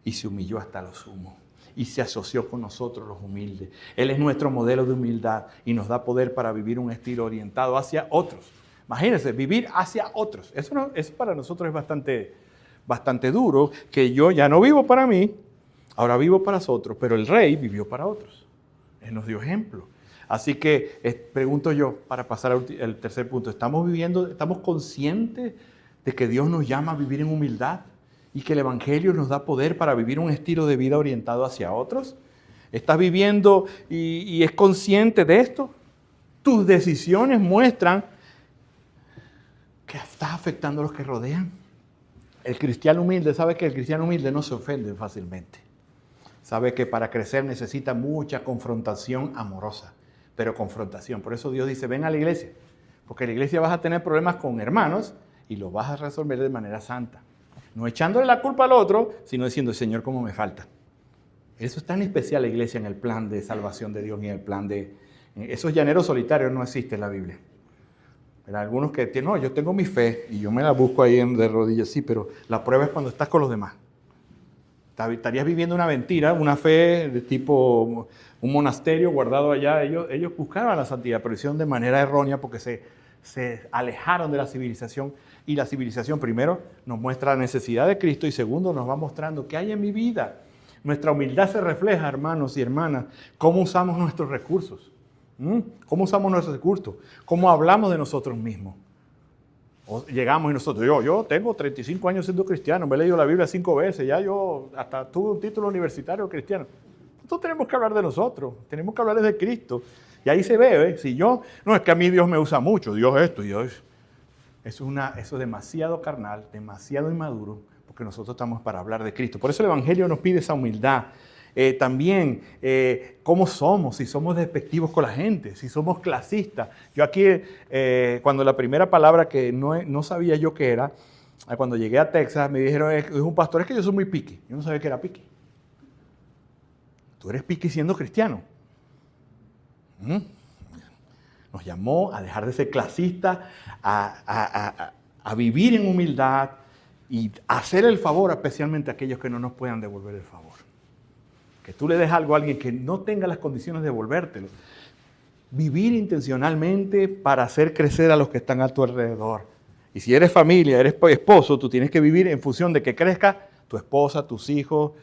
y se humilló hasta lo sumo. Y se asoció con nosotros los humildes. Él es nuestro modelo de humildad y nos da poder para vivir un estilo orientado hacia otros. Imagínense, vivir hacia otros. Eso para nosotros es bastante duro, que yo ya no vivo para mí, ahora vivo para otros, pero el rey vivió para otros. Él nos dio ejemplo. Así que pregunto yo, para pasar al tercer punto, ¿estamos conscientes de que Dios nos llama a vivir en humildad? Y que el Evangelio nos da poder para vivir un estilo de vida orientado hacia otros. ¿Estás viviendo y es consciente de esto? Tus decisiones muestran que estás afectando a los que rodean. El cristiano humilde sabe que el cristiano humilde no se ofende fácilmente. Sabe que para crecer necesita mucha confrontación amorosa, pero confrontación. Por eso Dios dice, ven a la iglesia, porque en la iglesia vas a tener problemas con hermanos y los vas a resolver de manera santa. No echándole la culpa al otro, sino diciendo, Señor, ¿cómo me falta? Eso es tan especial la iglesia en el plan de salvación de Dios y en el plan de... Esos llaneros solitarios no existen en la Biblia. Pero algunos que tienen, no, yo tengo mi fe y yo me la busco ahí de rodillas, sí, pero la prueba es cuando estás con los demás. Estarías viviendo una mentira, una fe de tipo un monasterio guardado allá. Ellos buscaban la santidad, pero lo hicieron de manera errónea porque se alejaron de la civilización. Y la civilización, primero, nos muestra la necesidad de Cristo y segundo, nos va mostrando qué hay en mi vida. Nuestra humildad se refleja, hermanos y hermanas, cómo usamos nuestros recursos. ¿Cómo usamos nuestros recursos? ¿Cómo hablamos de nosotros mismos? O llegamos y nosotros, yo tengo 35 años siendo cristiano, me he leído la Biblia 5 veces, ya yo hasta tuve un título universitario cristiano. Nosotros tenemos que hablar de nosotros, tenemos que hablar de Cristo. Y ahí se ve, si yo, no es que a mí Dios me usa mucho, Dios esto, Dios... Eso es demasiado carnal, demasiado inmaduro, porque nosotros estamos para hablar de Cristo. Por eso el Evangelio nos pide esa humildad. También, cómo somos, si somos despectivos con la gente, si somos clasistas. Yo aquí, cuando la primera palabra que no sabía yo qué era, cuando llegué a Texas, me dijeron, es un pastor, es que yo soy muy picky. Yo no sabía que era picky. Tú eres picky siendo cristiano. Nos llamó a dejar de ser clasistas, a vivir en humildad y hacer el favor especialmente a aquellos que no nos puedan devolver el favor. Que tú le des algo a alguien que no tenga las condiciones de devolvértelo. Vivir intencionalmente para hacer crecer a los que están a tu alrededor. Y si eres familia, eres esposo, tú tienes que vivir en función de que crezca tu esposa, tus hijos,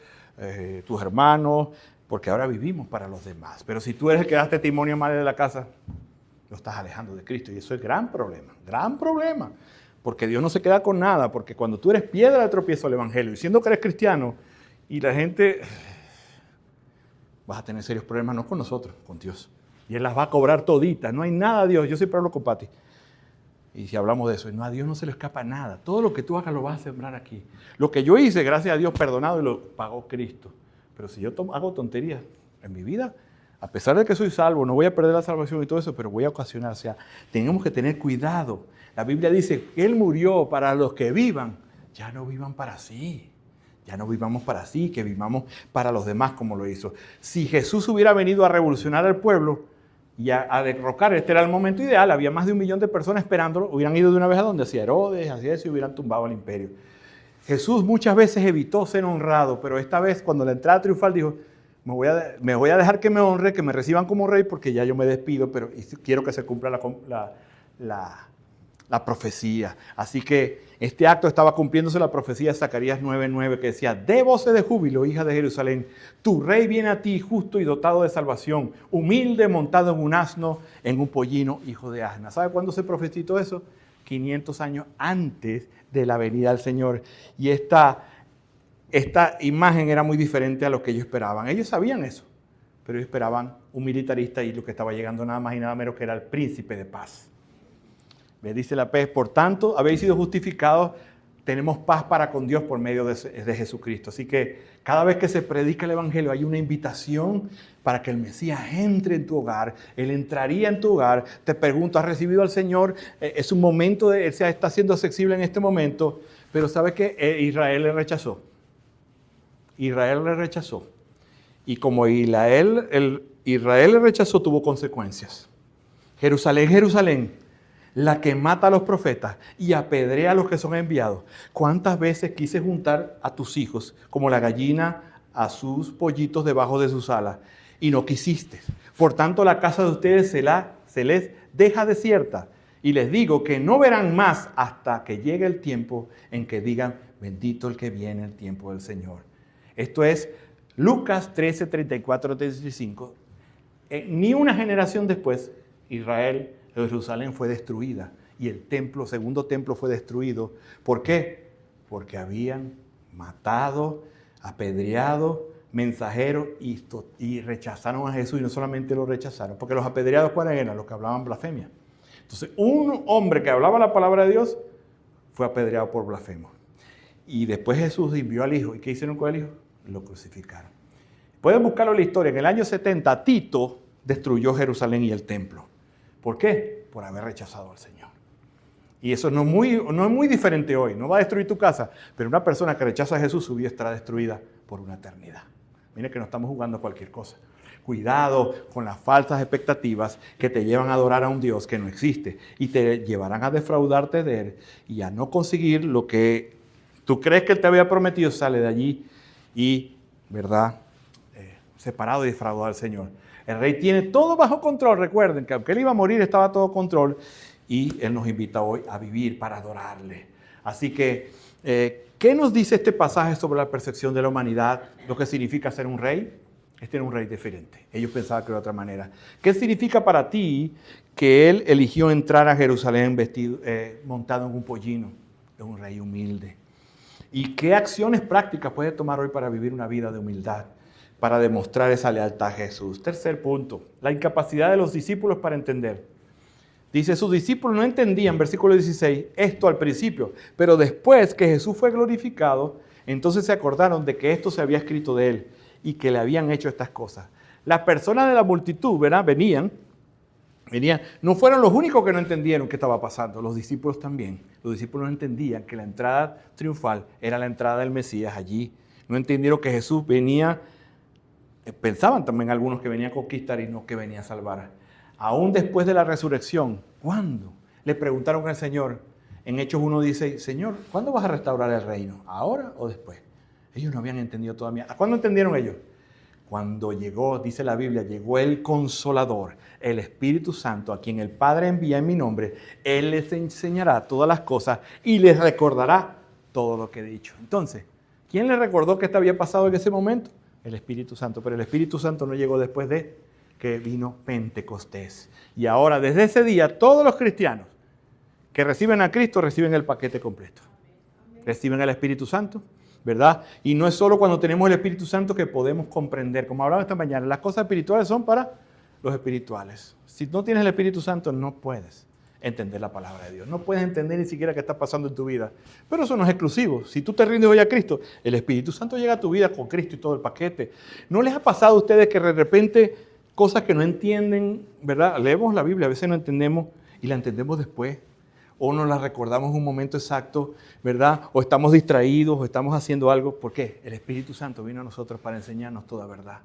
tus hermanos, porque ahora vivimos para los demás. Pero si tú eres el que das testimonio mal de la casa, lo estás alejando de Cristo y eso es gran problema, porque Dios no se queda con nada, porque cuando tú eres piedra de tropiezo al Evangelio, diciendo que eres cristiano y la gente, vas a tener serios problemas, no con nosotros, con Dios, y Él las va a cobrar toditas, no hay nada a Dios, yo siempre hablo con Pati, y si hablamos de eso, no, a Dios no se le escapa nada, todo lo que tú hagas lo vas a sembrar aquí, lo que yo hice, gracias a Dios, perdonado y lo pagó Cristo, pero si yo hago tonterías en mi vida, a pesar de que soy salvo, no voy a perder la salvación y todo eso, pero voy a ocasionar. O sea, tenemos que tener cuidado. La Biblia dice que Él murió para los que vivan. Ya no vivan para sí. Ya no vivamos para sí, que vivamos para los demás como lo hizo. Si Jesús hubiera venido a revolucionar al pueblo y a derrocar, este era el momento ideal. Había más de 1 millón de personas esperándolo. Hubieran ido de una vez a donde hacía Herodes, hacía eso y hubieran tumbado el imperio. Jesús muchas veces evitó ser honrado, pero esta vez cuando la entrada triunfal dijo, me voy a dejar que me honre, que me reciban como rey, porque ya yo me despido, pero quiero que se cumpla la profecía. Así que este acto estaba cumpliéndose la profecía de Zacarías 9:9, que decía, dé voces de júbilo, hija de Jerusalén, tu rey viene a ti justo y dotado de salvación, humilde, montado en un asno, en un pollino, hijo de asna. ¿Sabe cuándo se profetizó eso? 500 años antes de la venida del Señor. Y esta imagen era muy diferente a lo que ellos esperaban. Ellos sabían eso. pero ellos esperaban un militarista y lo que estaba llegando nada más y nada menos que era el príncipe de paz. ¿Ve? Dice la P, por tanto, habéis sido justificados, tenemos paz para con Dios por medio de Jesucristo. Así que cada vez que se predica el Evangelio hay una invitación para que el Mesías entre en tu hogar. Él entraría en tu hogar. Te pregunto, ¿has recibido al Señor? Es un momento, Él se está siendo accesible en este momento, pero ¿sabes qué? Israel le rechazó. Israel le rechazó. Y como Israel le rechazó, tuvo consecuencias. Jerusalén, Jerusalén, la que mata a los profetas y apedrea a los que son enviados. ¿Cuántas veces quise juntar a tus hijos como la gallina a sus pollitos debajo de sus alas y no quisiste? Por tanto, la casa de ustedes se les deja desierta y les digo que no verán más hasta que llegue el tiempo en que digan, bendito el que viene el tiempo del Señor. Esto es Lucas 13, 34, 35. Ni una generación después, Israel, Jerusalén fue destruida y el segundo templo fue destruido. ¿Por qué? Porque habían matado, apedreado mensajeros y rechazaron a Jesús, y no solamente lo rechazaron, porque los apedreados, ¿cuáles eran? Los que hablaban blasfemia. Entonces, un hombre que hablaba la palabra de Dios fue apedreado por blasfemo. Y después Jesús envió al Hijo. ¿Y qué hicieron con el Hijo? Lo crucificaron. Pueden buscarlo en la historia. En el año 70, Tito destruyó Jerusalén y el templo. ¿Por qué? Por haber rechazado al Señor. Y eso no es muy diferente hoy. No va a destruir tu casa, pero una persona que rechaza a Jesús, su vida estará destruida por una eternidad. Mire que no estamos jugando a cualquier cosa. Cuidado con las falsas expectativas que te llevan a adorar a un Dios que no existe y te llevarán a defraudarte de Él y a no conseguir lo que tú crees que Él te había prometido. Sale de allí y, ¿verdad?, separado y defraudado al Señor. El rey tiene todo bajo control. Recuerden que aunque Él iba a morir, estaba todo control. Y Él nos invita hoy a vivir para adorarle. Así que, ¿qué nos dice este pasaje sobre la percepción de la humanidad? Lo que significa ser un rey. Este era un rey diferente. Ellos pensaban que era de otra manera. ¿Qué significa para ti que Él eligió entrar a Jerusalén montado en un pollino? Es un rey humilde. ¿Y qué acciones prácticas puede tomar hoy para vivir una vida de humildad? Para demostrar esa lealtad a Jesús. Tercer punto, la incapacidad de los discípulos para entender. Dice, sus discípulos no entendían, versículo 16, esto al principio, pero después que Jesús fue glorificado, entonces se acordaron de que esto se había escrito de Él y que le habían hecho estas cosas. Las personas de la multitud, ¿verdad?, venían, no fueron los únicos que no entendieron qué estaba pasando, los discípulos también. Los discípulos no entendían que la entrada triunfal era la entrada del Mesías allí. No entendieron que Jesús venía. Pensaban también algunos que venía a conquistar y no que venía a salvar. Aún después de la resurrección, ¿cuándo? Le preguntaron al Señor. En Hechos 1 dice, Señor, ¿cuándo vas a restaurar el reino? ¿Ahora o después? Ellos no habían entendido todavía. ¿A cuándo entendieron ellos? Cuando llegó, dice la Biblia, llegó el Consolador, el Espíritu Santo, a quien el Padre envía en mi nombre. Él les enseñará todas las cosas y les recordará todo lo que he dicho. Entonces, ¿quién les recordó que esto había pasado en ese momento? El Espíritu Santo, pero el Espíritu Santo no llegó después de que vino Pentecostés. Y ahora, desde ese día, todos los cristianos que reciben a Cristo reciben el paquete completo. Reciben el Espíritu Santo, ¿verdad? Y no es solo cuando tenemos el Espíritu Santo que podemos comprender. Como hablaba esta mañana, las cosas espirituales son para los espirituales. Si no tienes el Espíritu Santo, no puedes entender la palabra de Dios. No puedes entender ni siquiera qué está pasando en tu vida. Pero eso no es exclusivo. Si tú te rindes hoy a Cristo, el Espíritu Santo llega a tu vida con Cristo y todo el paquete. ¿No les ha pasado a ustedes que de repente cosas que no entienden, ¿verdad? Leemos la Biblia, a veces no entendemos y la entendemos después. O no la recordamos en un momento exacto, ¿verdad? O estamos distraídos o estamos haciendo algo. ¿Por qué? El Espíritu Santo vino a nosotros para enseñarnos toda verdad.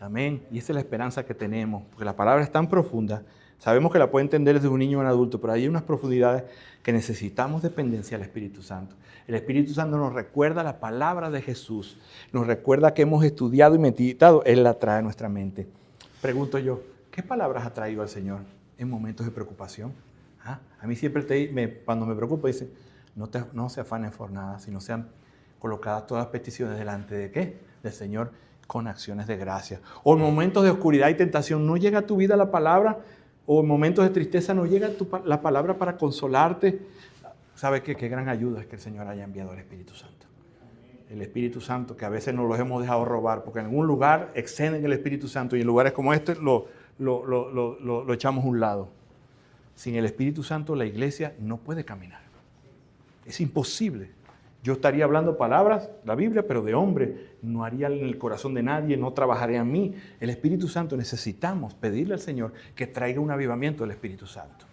Amén. Y esa es la esperanza que tenemos, porque la palabra es tan profunda. Sabemos que la puede entender desde un niño a un adulto, pero hay unas profundidades que necesitamos dependencia del Espíritu Santo. El Espíritu Santo nos recuerda la palabra de Jesús, nos recuerda que hemos estudiado y meditado, Él la trae a nuestra mente. Pregunto yo, ¿qué palabras ha traído al Señor en momentos de preocupación? ¿Ah? A mí siempre cuando me preocupo dice, no se afanen por nada, sino sean colocadas todas las peticiones delante de ¿qué? Del Señor con acciones de gracia. O en momentos de oscuridad y tentación, ¿no llega a tu vida la palabra? O en momentos de tristeza no llega la palabra para consolarte. ¿Sabe qué? Qué gran ayuda es que el Señor haya enviado al Espíritu Santo. el Espíritu Santo, que a veces nos los hemos dejado robar, porque en algún lugar exceden el Espíritu Santo y en lugares como este lo echamos a un lado. Sin el Espíritu Santo la iglesia no puede caminar. Es imposible. Yo estaría hablando palabras, la Biblia, pero de hombre. No haría en el corazón de nadie, no trabajaría en mí. El Espíritu Santo, necesitamos pedirle al Señor que traiga un avivamiento del Espíritu Santo.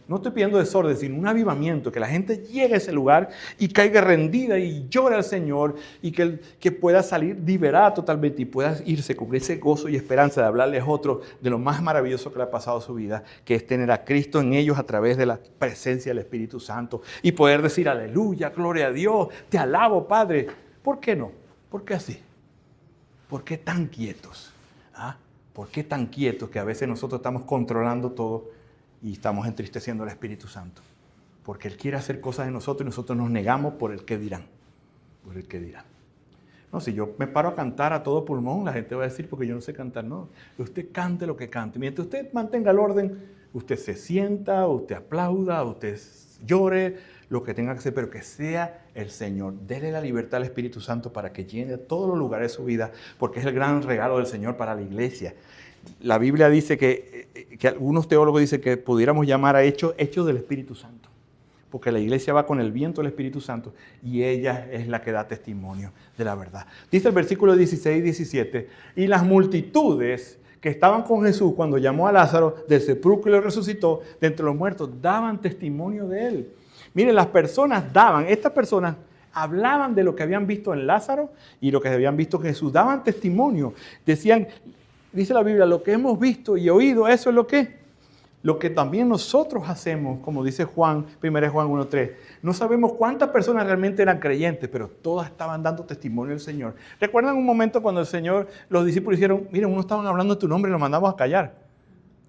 No estoy pidiendo desorden, sino un avivamiento, que la gente llegue a ese lugar y caiga rendida y llore al Señor y que pueda salir liberada totalmente y pueda irse con ese gozo y esperanza de hablarles a otros de lo más maravilloso que le ha pasado a su vida, que es tener a Cristo en ellos a través de la presencia del Espíritu Santo y poder decir aleluya, gloria a Dios, te alabo Padre. ¿Por qué no? ¿Por qué así? ¿Por qué tan quietos? ¿Ah? ¿Por qué tan quietos que a veces nosotros estamos controlando todo y estamos entristeciendo al Espíritu Santo? Porque Él quiere hacer cosas en nosotros y nosotros nos negamos por el que dirán. Por el que dirán. No, si yo me paro a cantar a todo pulmón, la gente va a decir porque yo no sé cantar. No, usted cante lo que cante. Mientras usted mantenga el orden, usted se sienta, usted aplauda, usted llore, lo que tenga que hacer, pero que sea el Señor. Dele la libertad al Espíritu Santo para que llene todos los lugares de su vida, porque es el gran regalo del Señor para la iglesia. La Biblia dice que algunos teólogos dicen que pudiéramos llamar a hechos del Espíritu Santo, porque la iglesia va con el viento del Espíritu Santo y ella es la que da testimonio de la verdad. Dice el versículo 16 y 17, y las multitudes que estaban con Jesús cuando llamó a Lázaro del sepulcro y lo resucitó de entre los muertos, daban testimonio de él. Miren, las personas estas personas hablaban de lo que habían visto en Lázaro y lo que habían visto en Jesús, daban testimonio, decían, dice la Biblia, lo que hemos visto y oído, eso es lo que también nosotros hacemos, como dice Juan, 1 Juan 1:3. No sabemos cuántas personas realmente eran creyentes, pero todas estaban dando testimonio del Señor. ¿Recuerdan un momento cuando el Señor, los discípulos dijeron, miren, unos estaban hablando de tu nombre y los mandamos a callar?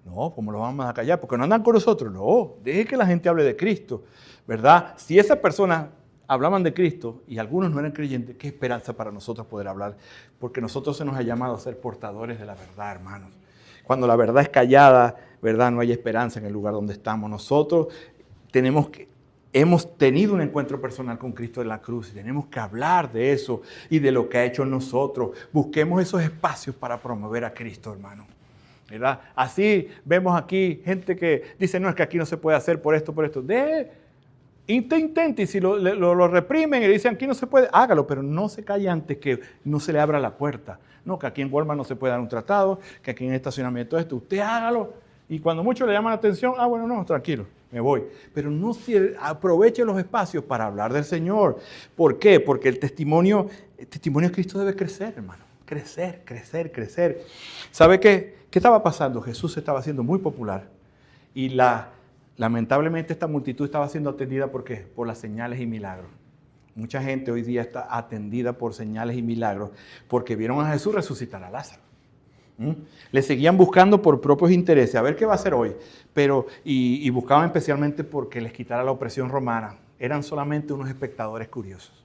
No, ¿cómo los vamos a callar? Porque no andan con nosotros. No, deje que la gente hable de Cristo, ¿verdad? Si esas personas hablaban de Cristo y algunos no eran creyentes, qué esperanza para nosotros poder hablar, porque nosotros se nos ha llamado a ser portadores de la verdad, hermanos. Cuando la verdad es callada, ¿verdad? No hay esperanza en el lugar donde estamos. Nosotros hemos tenido un encuentro personal con Cristo en la cruz y tenemos que hablar de eso y de lo que ha hecho en nosotros. Busquemos esos espacios para promover a Cristo, hermano, ¿verdad? Así vemos aquí gente que dice, no, es que aquí no se puede hacer por esto, por esto. Intente, y si lo reprimen y le dicen aquí no se puede, hágalo, pero no se calle antes que no se le abra la puerta. No, que aquí en Walmart no se puede dar un tratado, que aquí en estacionamiento esto, usted hágalo. Y cuando muchos le llaman la atención, bueno, no, tranquilo, me voy. Pero no aproveche los espacios para hablar del Señor. ¿Por qué? Porque el testimonio de Cristo debe crecer, hermano. Crecer, crecer, crecer. ¿Sabe qué? ¿Qué estaba pasando? Jesús se estaba haciendo muy popular. Y lamentablemente esta multitud estaba siendo atendida ¿por qué? Por las señales y milagros. Mucha gente hoy día está atendida por señales y milagros porque vieron a Jesús resucitar a Lázaro. Le seguían buscando por propios intereses, a ver qué va a hacer hoy. Y buscaban especialmente porque les quitara la opresión romana. Eran solamente unos espectadores curiosos.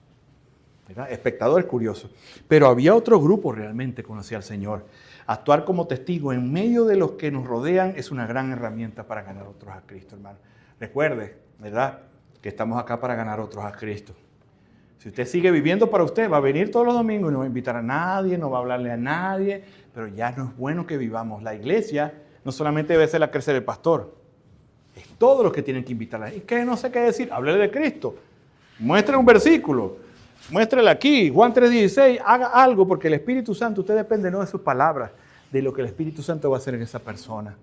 ¿Verdad? Espectadores curiosos. Pero había otro grupo realmente que conocía al Señor. Actuar como testigo en medio de los que nos rodean es una gran herramienta para ganar otros a Cristo, hermano. Recuerde, ¿verdad?, que estamos acá para ganar otros a Cristo. Si usted sigue viviendo para usted, va a venir todos los domingos y no va a invitar a nadie, no va a hablarle a nadie, pero ya no es bueno que vivamos. La iglesia no solamente debe ser la crecer el pastor, es todos los que tienen que invitarla. ¿Y qué? No sé qué decir, háblele de Cristo, muestre un versículo. Muéstrele aquí, Juan 3:16, haga algo porque el Espíritu Santo, usted depende no de sus palabras, de lo que el Espíritu Santo va a hacer en esa persona.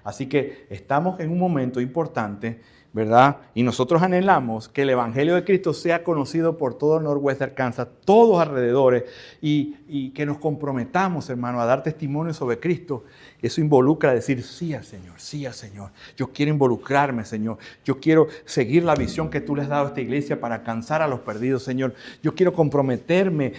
Así que estamos en un momento importante, ¿verdad? Y nosotros anhelamos que el Evangelio de Cristo sea conocido por todo el Northwest Arkansas, todos alrededores, y que nos comprometamos, hermano, a dar testimonio sobre Cristo. Eso involucra decir sí al Señor, sí al Señor. Yo quiero involucrarme, Señor. Yo quiero seguir la visión que tú le has dado a esta iglesia para alcanzar a los perdidos, Señor. Yo quiero comprometerme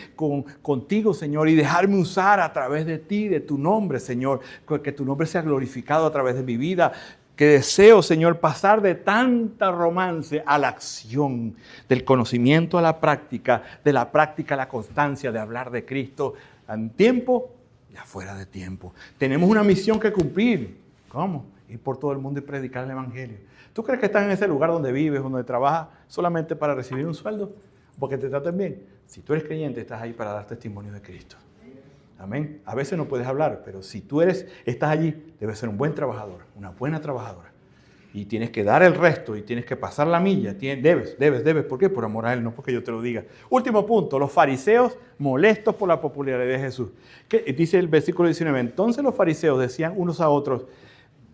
contigo, Señor, y dejarme usar a través de ti, de tu nombre, Señor. Que tu nombre sea glorificado a través de mi vida. Que deseo, Señor, pasar de tanta romance a la acción, del conocimiento a la práctica, de la práctica a la constancia de hablar de Cristo en tiempo y afuera de tiempo. Tenemos una misión que cumplir. ¿Cómo? Ir por todo el mundo y predicar el Evangelio. ¿Tú crees que estás en ese lugar donde vives, donde trabajas, solamente para recibir un sueldo? Porque te traten bien. Si tú eres creyente, estás ahí para dar testimonio de Cristo. Amén. A veces no puedes hablar, pero si tú estás allí, debes ser un buen trabajador, una buena trabajadora. Y tienes que dar el resto y tienes que pasar la milla. Debes. ¿Por qué? Por amor a Él, no porque yo te lo diga. Último punto, los fariseos molestos por la popularidad de Jesús. ¿Qué? Dice el versículo 19, entonces los fariseos decían unos a otros,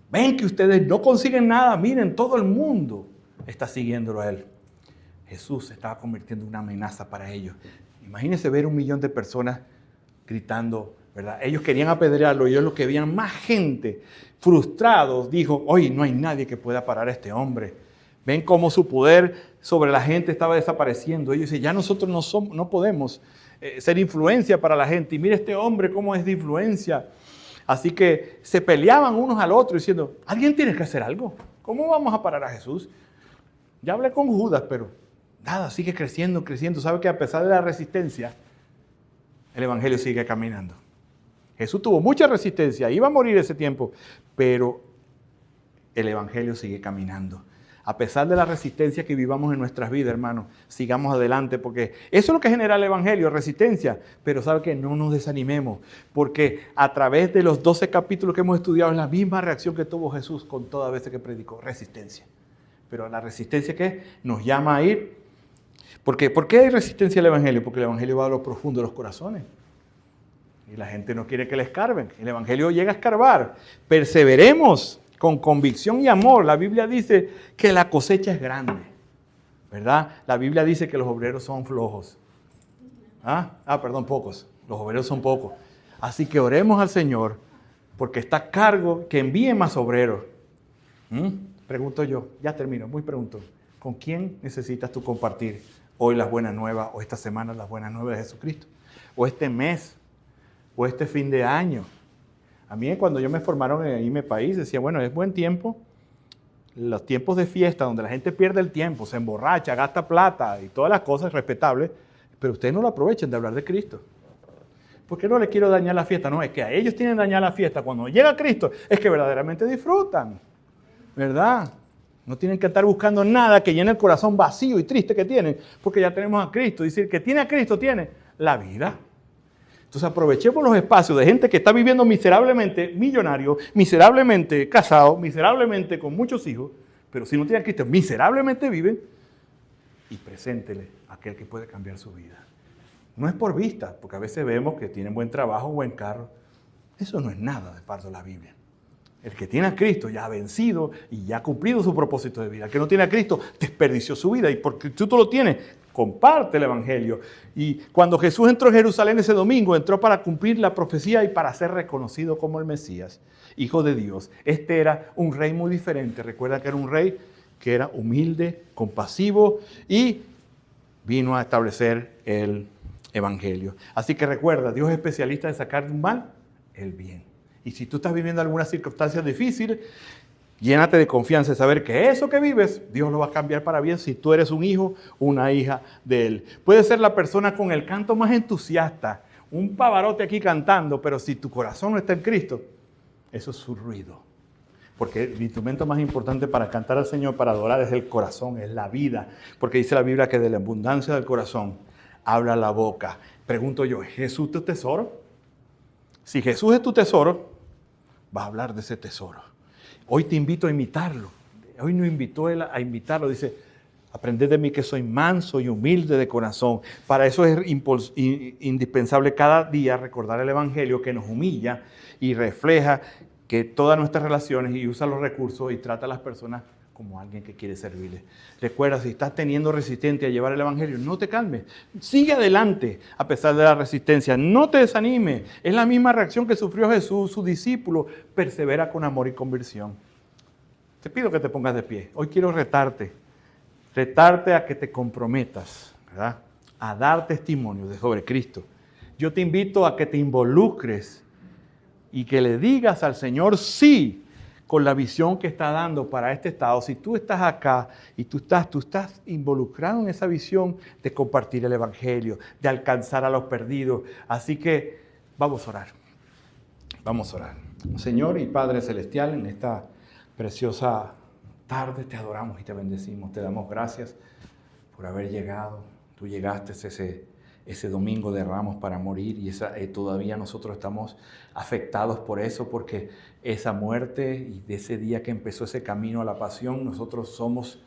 ven que ustedes no consiguen nada, miren, todo el mundo está siguiéndolo a Él. Jesús se estaba convirtiendo en una amenaza para ellos. Imagínense ver 1 millón de personas gritando, ¿verdad? Ellos querían apedrearlo y ellos lo que veían más gente frustrados. Dijo, hoy no hay nadie que pueda parar a este hombre. Ven cómo su poder sobre la gente estaba desapareciendo. Ellos dicen, ya nosotros no podemos ser influencia para la gente. Y mire este hombre cómo es de influencia. Así que se peleaban unos al otro diciendo, alguien tiene que hacer algo. ¿Cómo vamos a parar a Jesús? Ya hablé con Judas, pero nada, sigue creciendo. ¿Sabe que a pesar de la resistencia, el evangelio sigue caminando? Jesús tuvo mucha resistencia, iba a morir ese tiempo, pero el evangelio sigue caminando. A pesar de la resistencia que vivamos en nuestras vidas, hermanos, sigamos adelante, porque eso es lo que genera el evangelio, resistencia. Pero sabe que no nos desanimemos, porque a través de los 12 capítulos que hemos estudiado es la misma reacción que tuvo Jesús con toda vez que predicó, resistencia. Pero la resistencia que nos llama a ir. ¿Por qué hay resistencia al evangelio? Porque el evangelio va a lo profundo de los corazones. Y la gente no quiere que le escarben. El evangelio llega a escarbar. Perseveremos con convicción y amor. La Biblia dice que la cosecha es grande, ¿verdad? La Biblia dice que los obreros son flojos. Pocos. Los obreros son pocos. Así que oremos al Señor porque está a cargo que envíe más obreros. Pregunto yo, ya termino, muy pregunto. ¿Con quién necesitas tú compartir hoy las buenas nuevas o esta semana las buenas nuevas de Jesucristo? O este mes, o este fin de año. A mí cuando yo me formaron en mi país decía, bueno, es buen tiempo, los tiempos de fiesta donde la gente pierde el tiempo, se emborracha, gasta plata y todas las cosas respetables, pero ustedes no lo aprovechen de hablar de Cristo. ¿Por qué no les quiero dañar la fiesta? No, es que a ellos tienen dañar la fiesta. Cuando llega Cristo es que verdaderamente disfrutan, ¿verdad? No tienen que estar buscando nada que llene el corazón vacío y triste que tienen, porque ya tenemos a Cristo. Decir que tiene a Cristo, tiene la vida. Entonces aprovechemos los espacios de gente que está viviendo miserablemente millonario, miserablemente casado, miserablemente con muchos hijos, pero si no tiene a Cristo, miserablemente viven, y preséntele a aquel que puede cambiar su vida. No es por vista, porque a veces vemos que tienen buen trabajo, buen carro. Eso no es nada de parte de la Biblia. El que tiene a Cristo ya ha vencido y ya ha cumplido su propósito de vida. El que no tiene a Cristo desperdició su vida. Y porque tú lo tienes, comparte el evangelio. Y cuando Jesús entró en Jerusalén ese domingo, entró para cumplir la profecía y para ser reconocido como el Mesías, Hijo de Dios. Este era un rey muy diferente. Recuerda que era un rey que era humilde, compasivo y vino a establecer el evangelio. Así que recuerda, Dios es especialista en sacar de un mal el bien. Y si tú estás viviendo alguna circunstancia difícil, llénate de confianza de saber que eso que vives, Dios lo va a cambiar para bien si tú eres un hijo, una hija de Él. Puedes ser la persona con el canto más entusiasta, un pavarote aquí cantando, pero si tu corazón no está en Cristo, eso es su ruido. Porque el instrumento más importante para cantar al Señor, para adorar, es el corazón, es la vida. Porque dice la Biblia que de la abundancia del corazón habla la boca. Pregunto yo, ¿es Jesús tu tesoro? Si Jesús es tu tesoro, vas a hablar de ese tesoro. Hoy te invito a imitarlo. Hoy nos invitó Él a invitarlo. Dice, aprended de mí que soy manso y humilde de corazón. Para eso es indispensable cada día recordar el evangelio que nos humilla y refleja que todas nuestras relaciones y usa los recursos y trata a las personas como alguien que quiere servirle. Recuerda, si estás teniendo resistencia a llevar el evangelio, no te calmes. Sigue adelante a pesar de la resistencia. No te desanimes. Es la misma reacción que sufrió Jesús, su discípulo. Persevera con amor y conversión. Te pido que te pongas de pie. Hoy quiero retarte a que te comprometas, ¿verdad?, a dar testimonio sobre Cristo. Yo te invito a que te involucres y que le digas al Señor sí con la visión que está dando para este estado. Si tú estás acá y tú estás involucrado en esa visión de compartir el evangelio, de alcanzar a los perdidos. Así que vamos a orar. Vamos a orar. Señor y Padre Celestial, en esta preciosa tarde te adoramos y te bendecimos. Te damos gracias por haber llegado. Tú llegaste ese domingo de Ramos para morir y todavía nosotros estamos afectados por eso, porque esa muerte y de ese día que empezó ese camino a la pasión, nosotros somos,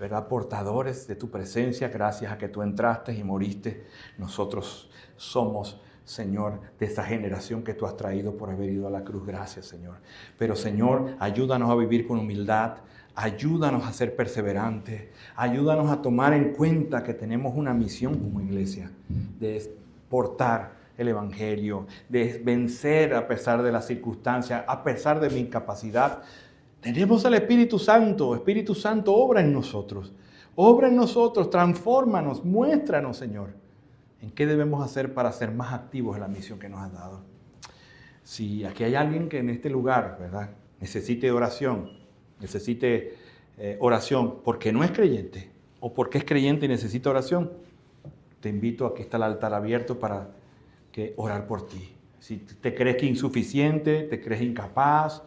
¿verdad?, portadores de tu presencia. Gracias a que tú entraste y moriste, nosotros somos, Señor, de esa generación que tú has traído por haber ido a la cruz. Gracias, Señor. Pero, Señor, ayúdanos a vivir con humildad. Ayúdanos a ser perseverantes. Ayúdanos a tomar en cuenta que tenemos una misión como iglesia de portar el Evangelio, de vencer a pesar de las circunstancias, a pesar de mi incapacidad. Tenemos al Espíritu Santo. Espíritu Santo, obra en nosotros. Obra en nosotros, transfórmanos, muéstranos, Señor, en qué debemos hacer para ser más activos en la misión que nos has dado. Si aquí hay alguien que en este lugar, ¿verdad?, necesite oración, porque no es creyente o porque es creyente y necesita oración, te invito, aquí está el altar abierto para orar por ti. Si te crees que insuficiente, te crees incapaz,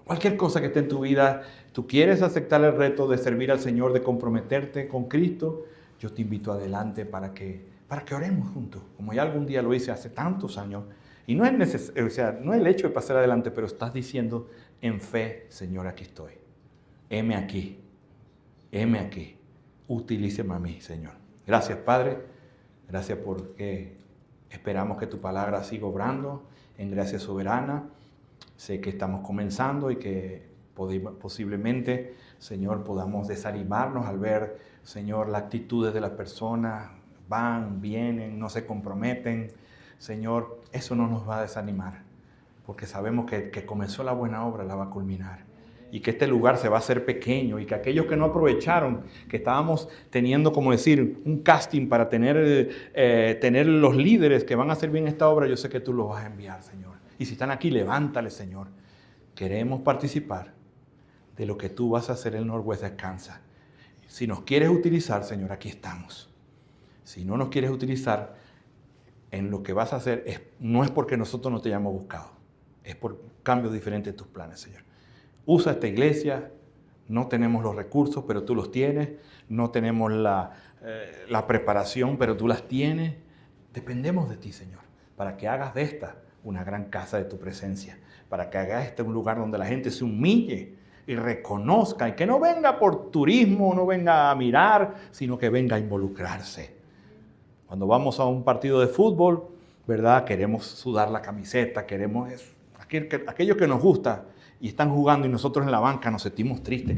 cualquier cosa que esté en tu vida, tú quieres aceptar el reto de servir al Señor, de comprometerte con Cristo, yo te invito adelante para que oremos juntos, como ya algún día lo hice hace tantos años. Y no es no es el hecho de pasar adelante, pero estás diciendo en fe: Señor, aquí estoy. Heme aquí. Utilíceme a mí, Señor. Gracias, Padre. Gracias porque esperamos que tu palabra siga obrando en gracia soberana. Sé que estamos comenzando y que posiblemente, Señor, podamos desanimarnos al ver, Señor, las actitudes de las personas. Van, vienen, no se comprometen. Señor, eso no nos va a desanimar, porque sabemos que comenzó la buena obra, la va a culminar. Y que este lugar se va a hacer pequeño y que aquellos que no aprovecharon, que estábamos teniendo, como decir, un casting para tener los líderes que van a hacer bien esta obra, yo sé que tú los vas a enviar, Señor. Y si están aquí, levántales, Señor. Queremos participar de lo que tú vas a hacer en Northwest Descansa. Si nos quieres utilizar, Señor, aquí estamos. Si no nos quieres utilizar en lo que vas a hacer, no es porque nosotros no te hayamos buscado, es por cambios diferentes de tus planes, Señor. Usa esta iglesia. No tenemos los recursos, pero tú los tienes. No tenemos la preparación, pero tú las tienes. Dependemos de ti, Señor, para que hagas de esta una gran casa de tu presencia, para que hagas este un lugar donde la gente se humille y reconozca, y que no venga por turismo, no venga a mirar, sino que venga a involucrarse. Cuando vamos a un partido de fútbol, ¿verdad?, queremos sudar la camiseta, queremos aquello que nos gusta, y están jugando y nosotros en la banca nos sentimos tristes,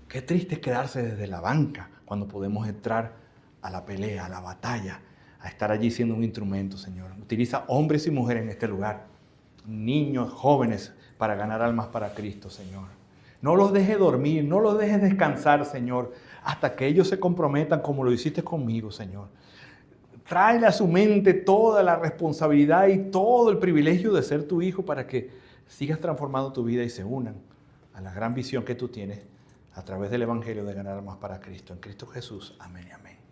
qué triste es quedarse desde la banca cuando podemos entrar a la pelea, a la batalla, a estar allí siendo un instrumento, Señor. Utiliza hombres y mujeres en este lugar, niños, jóvenes, para ganar almas para Cristo, Señor. No los dejes dormir, no los dejes descansar, Señor, hasta que ellos se comprometan como lo hiciste conmigo, Señor. Tráele a su mente toda la responsabilidad y todo el privilegio de ser tu hijo para que sigas transformando tu vida y se unan a la gran visión que tú tienes a través del Evangelio de ganar almas para Cristo. En Cristo Jesús. Amén y amén.